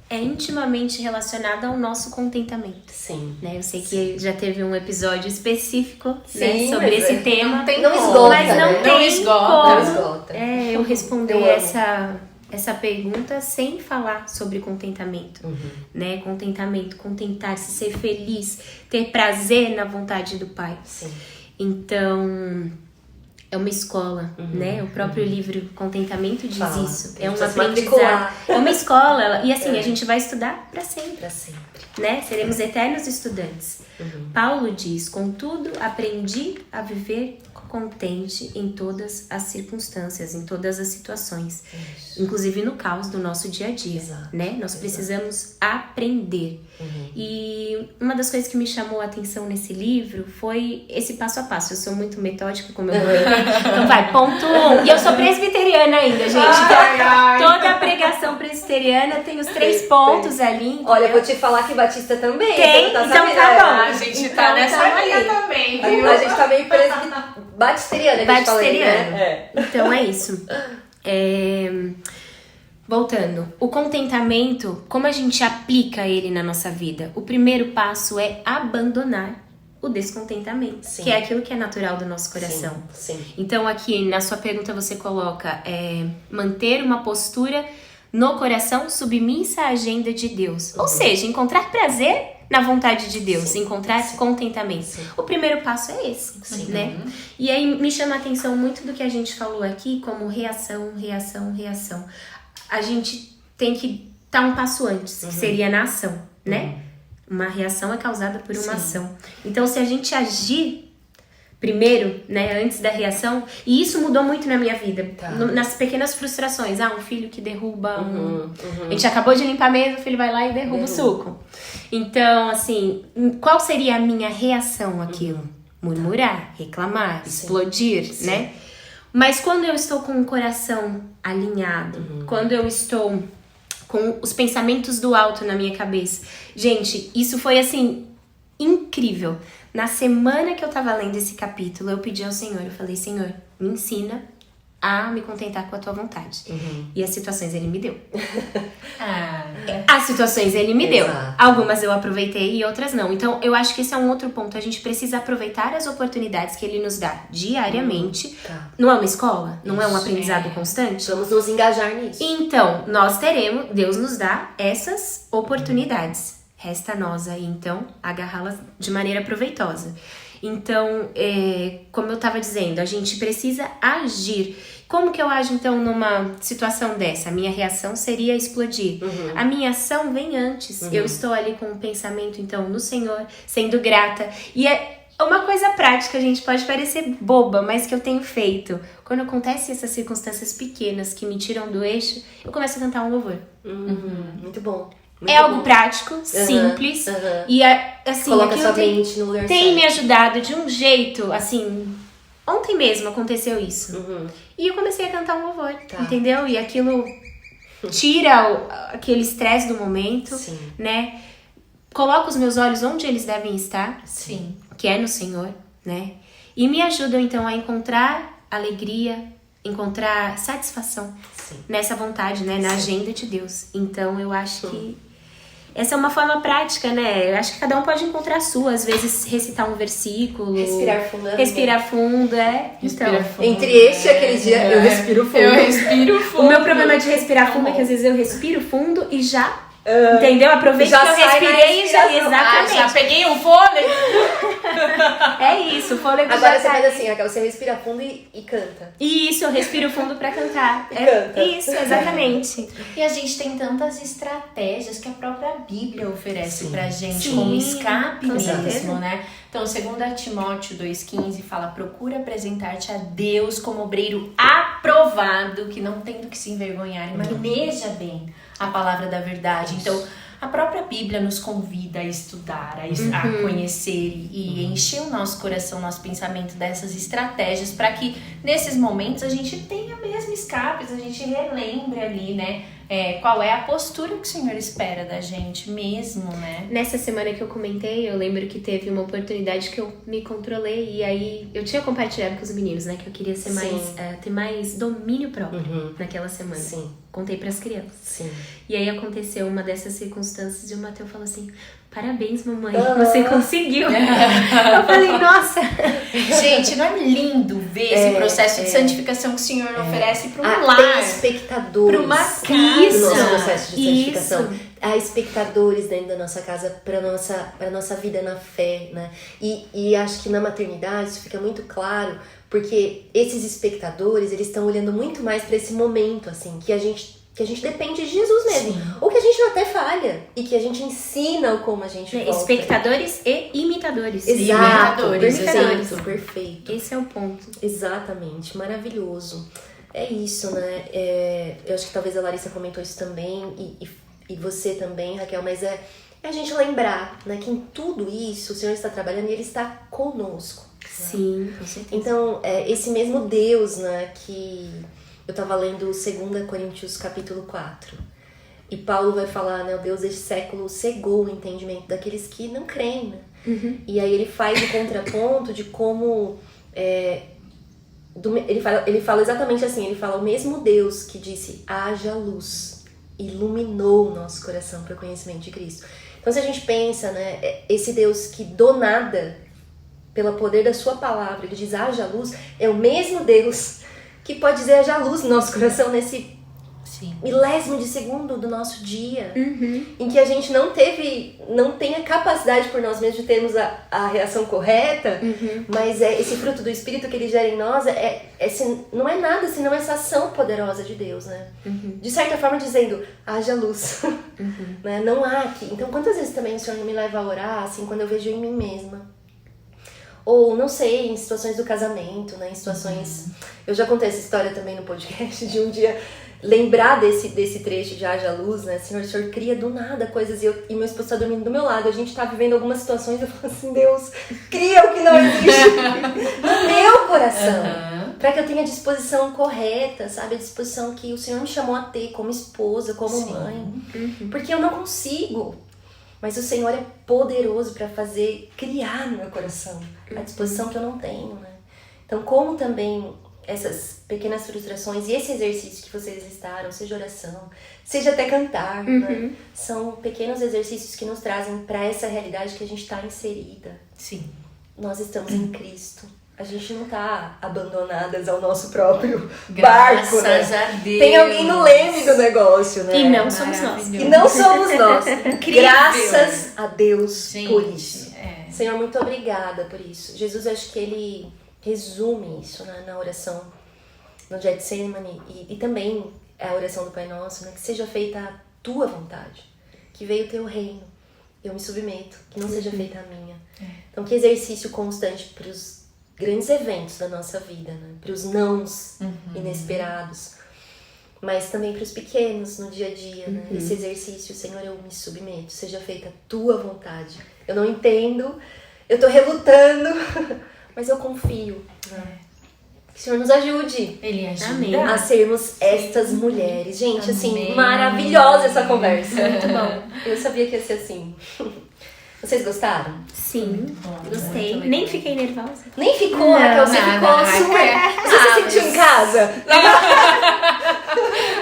S3: é intimamente relacionada ao nosso contentamento.
S1: Sim.
S3: Né? Eu sei que já teve um episódio específico,
S1: Sim,
S3: né, sobre
S1: mas
S3: esse tema.
S2: Não tem
S1: Não
S2: como,
S1: esgota,
S3: mas não
S1: né?
S3: tem
S2: Não esgota.
S3: como
S1: Não esgota.
S3: eu responder
S1: Eu amo.
S3: essa pergunta sem falar sobre contentamento. Né? Contentamento, contentar-se, ser feliz, ter prazer na vontade do Pai.
S1: Sim.
S3: Então, é uma escola, né? O próprio livro Contentamento diz
S1: Fala.
S3: isso.
S1: A
S3: É
S1: gente
S3: um
S1: precisa se
S3: aprendizado.
S1: matricular.
S3: É uma escola. E assim, a gente vai estudar para sempre.
S1: Pra sempre.
S3: Né? Seremos eternos estudantes. Paulo diz: contudo, aprendi a viver contente em todas as circunstâncias, em todas as situações, inclusive no caos do nosso dia a dia.
S1: Exato,
S3: né? Nós precisamos aprender. E uma das coisas que me chamou a atenção nesse livro foi esse passo a passo. Eu sou muito metódica, como eu falei. Então vai, ponto 1. E eu sou presbiteriana ainda, gente. Toda a pregação presbiteriana tem os 3 pontos ali.
S1: Olha, eu vou te falar que Batista também.
S3: Tem?
S1: você não
S3: Então
S1: sabendo.
S3: tá bom.
S2: A gente
S3: Então,
S2: tá nessa
S3: tamo
S2: linha
S3: ali.
S2: também,
S1: A
S2: viu?
S1: gente tá meio batisteriana, que a gente fala aí, né?
S3: Então é isso. Voltando, o contentamento, como a gente aplica ele na nossa vida? O primeiro passo é abandonar o descontentamento,
S1: Sim.
S3: que é aquilo que é natural do nosso coração.
S1: Sim.
S3: Então aqui na sua pergunta você coloca manter uma postura no coração, submissa à agenda de Deus. Ou seja, encontrar prazer na vontade de Deus, encontrar contentamento. O primeiro passo é esse, né? E aí me chama a atenção muito do que a gente falou aqui, como reação, reação, reação. A gente tem que estar um passo antes, que seria na ação, né? Uma reação é causada por uma ação. Então, se a gente agir primeiro, né, antes da reação, e isso mudou muito na minha vida, nas pequenas frustrações. Um filho que derruba a gente acabou de limpar a mesa, o filho vai lá e derruba o suco. Então, assim, qual seria a minha reação àquilo? Murmurar, reclamar, explodir, né? Mas quando eu estou com o coração alinhado, quando eu estou com os pensamentos do alto na minha cabeça, gente, isso foi, assim, incrível. Na semana que eu tava lendo esse capítulo, eu pedi ao Senhor, eu falei, Senhor, me ensina a me contentar com a tua vontade. E as situações ele me deu. As situações ele me deu. Algumas eu aproveitei e outras não. Então, eu acho que esse é um outro ponto. A gente precisa aproveitar as oportunidades que ele nos dá diariamente. Não é uma escola? Não é um aprendizado constante?
S1: Vamos nos engajar nisso.
S3: Então, nós teremos, Deus nos dá essas oportunidades. Resta a nós aí, então, agarrá-las de maneira proveitosa. Então, como eu estava dizendo, a gente precisa agir. Como que eu ajo, então, numa situação dessa? A minha reação seria explodir. A minha ação vem antes. Eu estou ali com um pensamento, então, no Senhor, sendo grata. E é uma coisa prática, gente, pode parecer boba, mas que eu tenho feito. Quando acontecem essas circunstâncias pequenas que me tiram do eixo, eu começo a cantar um louvor.
S1: Muito bom.
S3: É algo prático, simples, e assim,
S1: coloca sua mente no lugar
S3: tem
S1: certo.
S3: me ajudado de um jeito, assim, ontem mesmo aconteceu isso, e eu comecei a cantar um louvor, entendeu? E aquilo tira aquele estresse do momento, né? Coloca os meus olhos onde eles devem estar, que é no Senhor, né? E me ajudam, então, a encontrar alegria, encontrar satisfação nessa vontade, né? Na agenda de Deus. Então, eu acho que essa é uma forma prática, né? Eu acho que cada um pode encontrar a sua. Às vezes, recitar um versículo.
S1: Respirar fundo.
S3: Respirar fundo,
S2: Respirar fundo.
S1: Entre este e aquele dia, eu respiro fundo.
S2: Eu respiro fundo.
S3: O meu problema de respirar fundo é que às vezes eu respiro fundo e já... entendeu? Aproveito que eu respirei e já... Exatamente.
S2: Já peguei um fôlego.
S3: É isso, o fôlego
S1: Agora
S3: já
S1: você
S3: tá
S1: faz
S3: ali.
S1: assim, Raquel, você respira fundo e canta.
S3: Isso, eu respiro fundo pra cantar.
S1: Canta.
S3: Isso, exatamente.
S2: E a gente tem tantas estratégias que a própria Bíblia oferece pra gente
S3: Sim,
S2: como escape
S3: com
S2: mesmo,
S3: certeza.
S2: né? Então, 2 Timóteo 2,15 fala: procura apresentar-te a Deus como obreiro aprovado, que não tem do que se envergonhar, e maneja bem a palavra da verdade. Então, a própria Bíblia nos convida a estudar, a conhecer e encher o nosso coração, nosso pensamento dessas estratégias para que nesses momentos a gente tenha mesmo escapes, a gente relembre ali, né? Qual é a postura que o Senhor espera da gente mesmo, né?
S3: Nessa semana que eu comentei, eu lembro que teve uma oportunidade que eu me controlei e aí eu tinha compartilhado com os meninos, né? Que eu queria ser ter mais domínio próprio naquela semana. Contei pras crianças. E aí aconteceu uma dessas circunstâncias e o Mateus falou assim: parabéns, mamãe, você conseguiu. Eu falei, nossa.
S2: Gente, não é lindo ver esse processo de santificação que o Senhor oferece para um lar?
S1: Tem espectadores.
S2: Para uma casa.
S1: No nosso processo de santificação. Há espectadores dentro da nossa casa para nossa vida na fé, né? E acho que na maternidade isso fica muito claro, porque esses espectadores, eles estão olhando muito mais para esse momento, assim, que a gente depende de Jesus mesmo. Ou que a gente até falha. E que a gente ensina como a gente volta.
S3: Espectadores e imitadores.
S1: Exato.
S3: Imitadores.
S1: Perfeito.
S3: Esse é o ponto.
S1: Exatamente. Maravilhoso. É isso, né? Eu acho que talvez a Larissa comentou isso também. E você também, Raquel. Mas é a gente lembrar, né? Que em tudo isso o Senhor está trabalhando e Ele está conosco.
S3: Sim, com certeza.
S1: Então, esse mesmo Deus, né? Que... Eu tava lendo 2 Coríntios capítulo 4. E Paulo vai falar, né? O Deus deste século cegou o entendimento daqueles que não creem, né? E aí ele faz o contraponto de como... ele fala exatamente assim. Ele fala: o mesmo Deus que disse haja luz, iluminou o nosso coração para o conhecimento de Cristo. Então, se a gente pensa, né? Esse Deus que do nada, pelo poder da sua palavra, ele diz haja luz, é o mesmo Deus que pode dizer haja luz no nosso coração nesse milésimo de segundo do nosso dia, em que a gente não tem a capacidade por nós mesmos de termos a reação correta, mas esse fruto do Espírito que ele gera em nós não é nada senão essa ação poderosa de Deus, né? De certa forma dizendo, haja luz, né? Não há aqui. Então quantas vezes também o Senhor me leva a orar, assim, quando eu vejo em mim mesma? Ou, não sei, em situações do casamento, né? Em situações... Eu já contei essa história também no podcast, de um dia lembrar desse trecho de Haja Luz, né? Senhor, o Senhor cria do nada coisas e meu esposo tá dormindo do meu lado. A gente tá vivendo algumas situações e eu falo assim, Deus, cria o que não existe no meu coração. Pra que eu tenha a disposição correta, sabe? A disposição que o Senhor me chamou a ter como esposa, como mãe. Porque eu não consigo. Mas o Senhor é poderoso para criar no meu coração a disposição que eu não tenho, né? Então, como também essas pequenas frustrações e esse exercício que vocês listaram, seja oração, seja até cantar, né? São pequenos exercícios que nos trazem para essa realidade que a gente está inserida.
S2: Sim.
S1: Nós estamos em Cristo. A gente não tá abandonadas ao nosso próprio barco, né?
S2: Graças a Deus.
S1: Tem alguém no leme do negócio, né?
S3: E não somos nós.
S1: E não somos nós.
S2: Incrível.
S1: Graças a Deus,
S2: Gente,
S1: por isso. Senhor, muito obrigada por isso. Jesus, acho que ele resume isso, né, na oração no Getsemane e também a oração do Pai Nosso, né? Que seja feita a tua vontade, que veio o teu reino. Eu me submeto, que não seja feita a minha. Então, que exercício constante para os grandes eventos da nossa vida, né? Para os nãos inesperados, mas também para os pequenos no dia a dia, né? Esse exercício, Senhor, eu me submeto, seja feita a tua vontade. Eu não entendo, eu tô relutando, mas eu confio, né? Que o Senhor nos ajude.
S2: Ele ajuda.
S3: Amém.
S1: A sermos estas mulheres. Gente, assim, maravilhosa essa conversa. Muito bom. Eu sabia que ia ser assim. Vocês gostaram?
S3: Sim, gostei.
S2: muito
S3: Nem
S2: legal.
S3: fiquei nervosa.
S1: Nem ficou, Raquel, você ficou super... Você se sentiu em casa?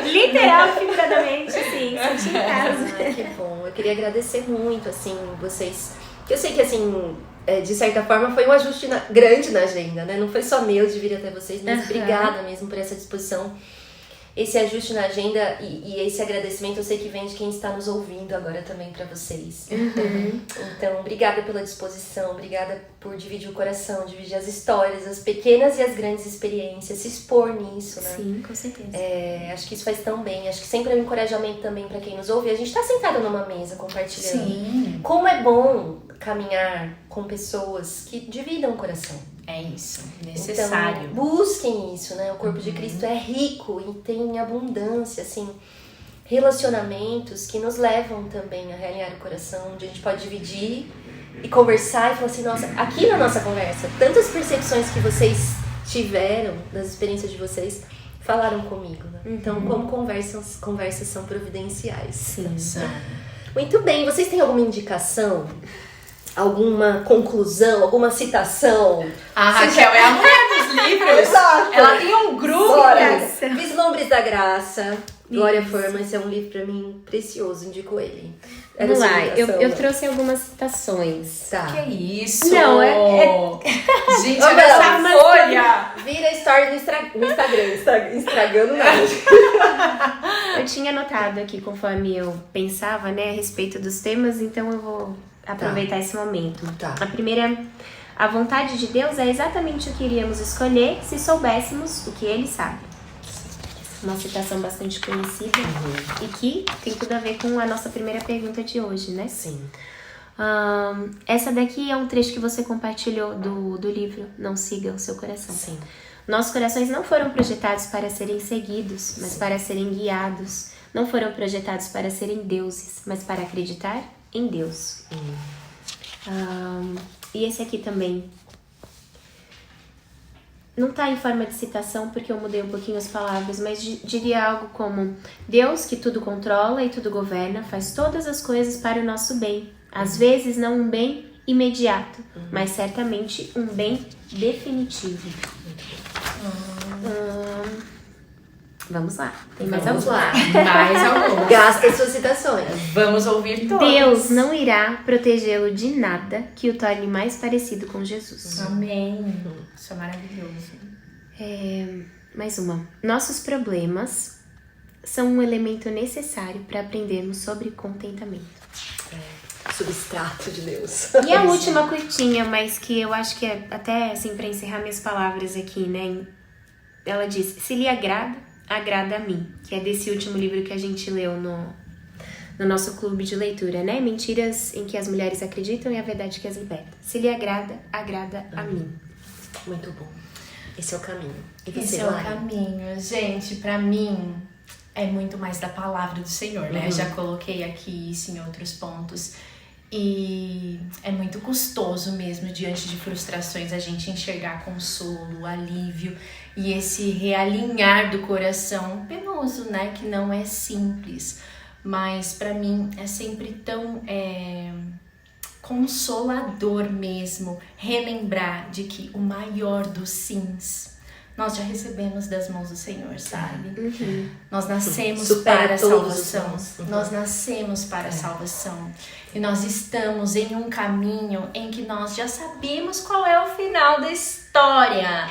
S3: Literal, figuradamente, assim, senti em casa.
S1: Ai, que bom. Eu queria agradecer muito, assim, vocês... Que eu sei que, assim, de certa forma foi um ajuste grande na agenda, né? Não foi só meu de vir até vocês, mas obrigada mesmo por essa disposição. Esse ajuste na agenda e esse agradecimento eu sei que vem de quem está nos ouvindo agora também para vocês. Então, obrigada pela disposição, obrigada por dividir o coração, dividir as histórias, as pequenas e as grandes experiências, se expor nisso, né?
S3: Sim, com certeza.
S1: Acho que isso faz tão bem, acho que sempre é um encorajamento também para quem nos ouve. A gente tá sentada numa mesa compartilhando.
S2: Sim.
S1: Como é bom caminhar com pessoas que dividam o coração.
S2: É isso, necessário.
S1: Então, busquem isso, né? O corpo de Cristo é rico e tem abundância, assim, relacionamentos que nos levam também a realinhar o coração, onde a gente pode dividir e conversar e falar assim, nossa, aqui na nossa conversa, tantas percepções que vocês tiveram das experiências de vocês falaram comigo, né? Então, como conversas são providenciais.
S3: Sim.
S1: Muito bem, vocês têm alguma indicação? Alguma conclusão, alguma citação?
S2: A Raquel é a mulher dos livros.
S1: Exato.
S2: Ela tem um grupo.
S1: Bora. Vislumbres da Graça. Glória Forman, esse é um livro pra mim precioso, indico ele.
S3: Vamos lá, eu trouxe algumas citações.
S1: Tá.
S2: Que isso?
S3: Não,
S2: Gente, olha essa folha.
S1: Vira story no Instagram. Estragando nada.
S3: Eu tinha anotado aqui conforme eu pensava, né, a respeito dos temas, então eu vou aproveitar esse momento.
S1: Tá.
S3: A primeira, a vontade de Deus é exatamente o que iríamos escolher se soubéssemos o que Ele sabe. Uma citação bastante conhecida e que tem tudo a ver com a nossa primeira pergunta de hoje, né?
S1: Sim.
S3: Essa daqui é um trecho que você compartilhou do livro Não Siga o Seu Coração.
S1: Sim.
S3: Nossos corações não foram projetados para serem seguidos, mas para serem guiados. Não foram projetados para serem deuses, mas para acreditar em Deus. E esse aqui também não tá em forma de citação porque eu mudei um pouquinho as palavras, mas diria algo como: Deus, que tudo controla e tudo governa, faz todas as coisas para o nosso bem. Às vezes não um bem imediato, mas certamente um bem definitivo. Vamos lá, tem mais
S2: Vamos
S3: algum?
S2: lá, mais algum.
S1: Gasta suas citações.
S2: Vamos ouvir todos.
S3: Deus não irá protegê-lo de nada que o torne mais parecido com Jesus.
S2: Amém. Isso é maravilhoso.
S3: Mais uma. Nossos problemas são um elemento necessário para aprendermos sobre contentamento.
S1: Substrato de Deus.
S3: E a última curtinha, mas que eu acho que é até assim para encerrar minhas palavras aqui, né? Ela diz: se lhe agrada, agrada a mim. Que é desse último livro que a gente leu no nosso clube de leitura, né? Mentiras em que as mulheres acreditam e a verdade que as liberta. Se lhe agrada, agrada a mim.
S1: Muito bom. Esse é o caminho. E você,
S2: Esse é o
S1: Lari?
S2: caminho. Gente, pra mim é muito mais da palavra do Senhor, né? Já coloquei aqui isso em outros pontos. E é muito custoso mesmo, diante de frustrações, a gente enxergar consolo, alívio e esse realinhar do coração penoso, né? Que não é simples, mas pra mim é sempre tão consolador mesmo relembrar de que o maior dos sims nós já recebemos das mãos do Senhor, sabe? Nós nascemos para a salvação. Nós nascemos para a salvação. E nós estamos em um caminho em que nós já sabemos qual é o final da história.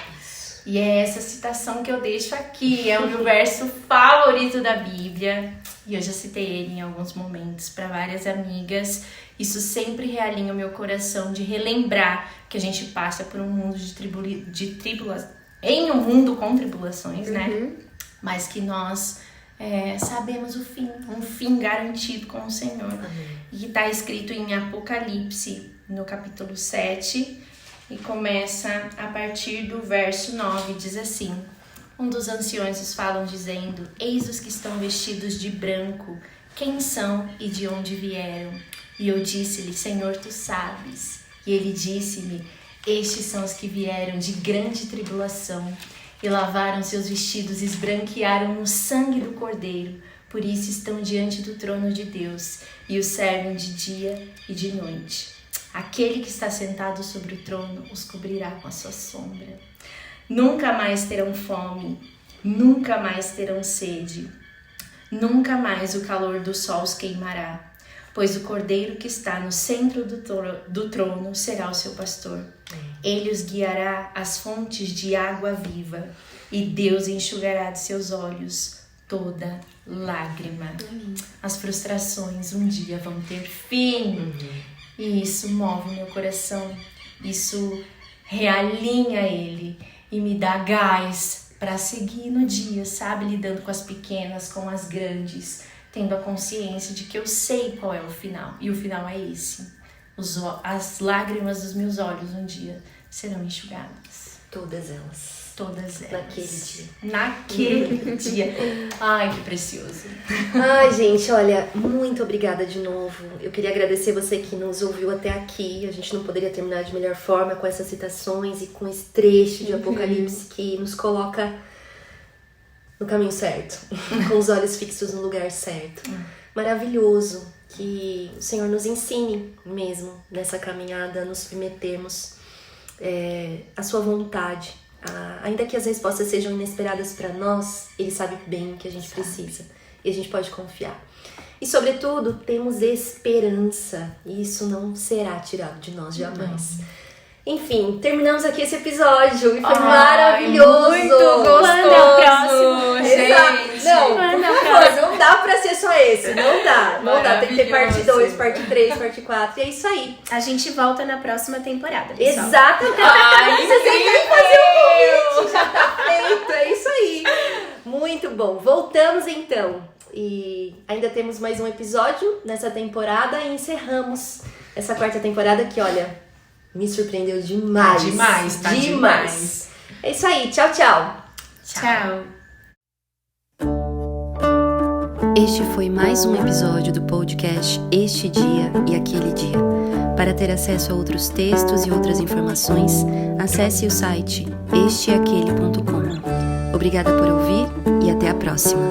S2: E é essa citação que eu deixo aqui. É o meu verso favorito da Bíblia. E eu já citei ele em alguns momentos para várias amigas. Isso sempre realinha o meu coração de relembrar que a gente passa por um mundo de tribulação. Em um mundo com tribulações, né? Mas que nós sabemos o fim, um fim garantido com o Senhor. E que está escrito em Apocalipse, no capítulo 7, e começa a partir do verso 9, diz assim: um dos anciões os falam dizendo: eis os que estão vestidos de branco, quem são e de onde vieram? E eu disse-lhe: Senhor, tu sabes. E ele disse-me: estes são os que vieram de grande tribulação e lavaram seus vestidos e esbranquearam no sangue do Cordeiro. Por isso estão diante do trono de Deus e o servem de dia e de noite. Aquele que está sentado sobre o trono os cobrirá com a sua sombra. Nunca mais terão fome, nunca mais terão sede, nunca mais o calor do sol os queimará. Pois o Cordeiro que está no centro do trono será o seu pastor. Ele os guiará às fontes de água viva, e Deus enxugará de seus olhos toda lágrima. As frustrações um dia vão ter fim. E isso move o meu coração, isso realinha ele e me dá gás para seguir no dia, sabe? Lidando com as pequenas, com as grandes, tendo a consciência de que eu sei qual é o final. E o final é esse. As lágrimas dos meus olhos um dia serão enxugadas.
S1: Todas elas.
S2: Todas elas.
S1: Naquele dia.
S2: Naquele dia. Ai, que precioso.
S1: Ai, gente, olha, muito obrigada de novo. Eu queria agradecer você que nos ouviu até aqui. A gente não poderia terminar de melhor forma com essas citações e com esse trecho de Apocalipse que nos coloca no caminho certo, com os olhos fixos no lugar certo. Maravilhoso que o Senhor nos ensine mesmo nessa caminhada, a nos submetermos à sua vontade. Ainda que as respostas sejam inesperadas para nós, Ele sabe bem o que a gente precisa e a gente pode confiar. E sobretudo, temos esperança e isso não será tirado de nós jamais. Enfim, terminamos aqui esse episódio e foi maravilhoso.
S2: Muito gostoso.
S3: Quando é o próximo,
S2: gente?
S1: Não, por favor, não dá pra ser só esse. Não dá. Tem que ter parte 2, parte 3, parte 4. E é isso aí.
S3: A gente volta na próxima temporada, pessoal.
S1: Exatamente.
S2: Ai,
S1: Você sempre fazer o convite. Já tá feito. É isso aí. Muito bom. Voltamos então. E ainda temos mais um episódio nessa temporada e encerramos essa quarta temporada que, olha, me surpreendeu demais.
S2: Demais.
S1: É isso aí. Tchau, tchau.
S3: Tchau.
S1: Este foi mais um episódio do podcast Este Dia e Aquele Dia. Para ter acesso a outros textos e outras informações, acesse o site esteaquele.com. Obrigada por ouvir e até a próxima.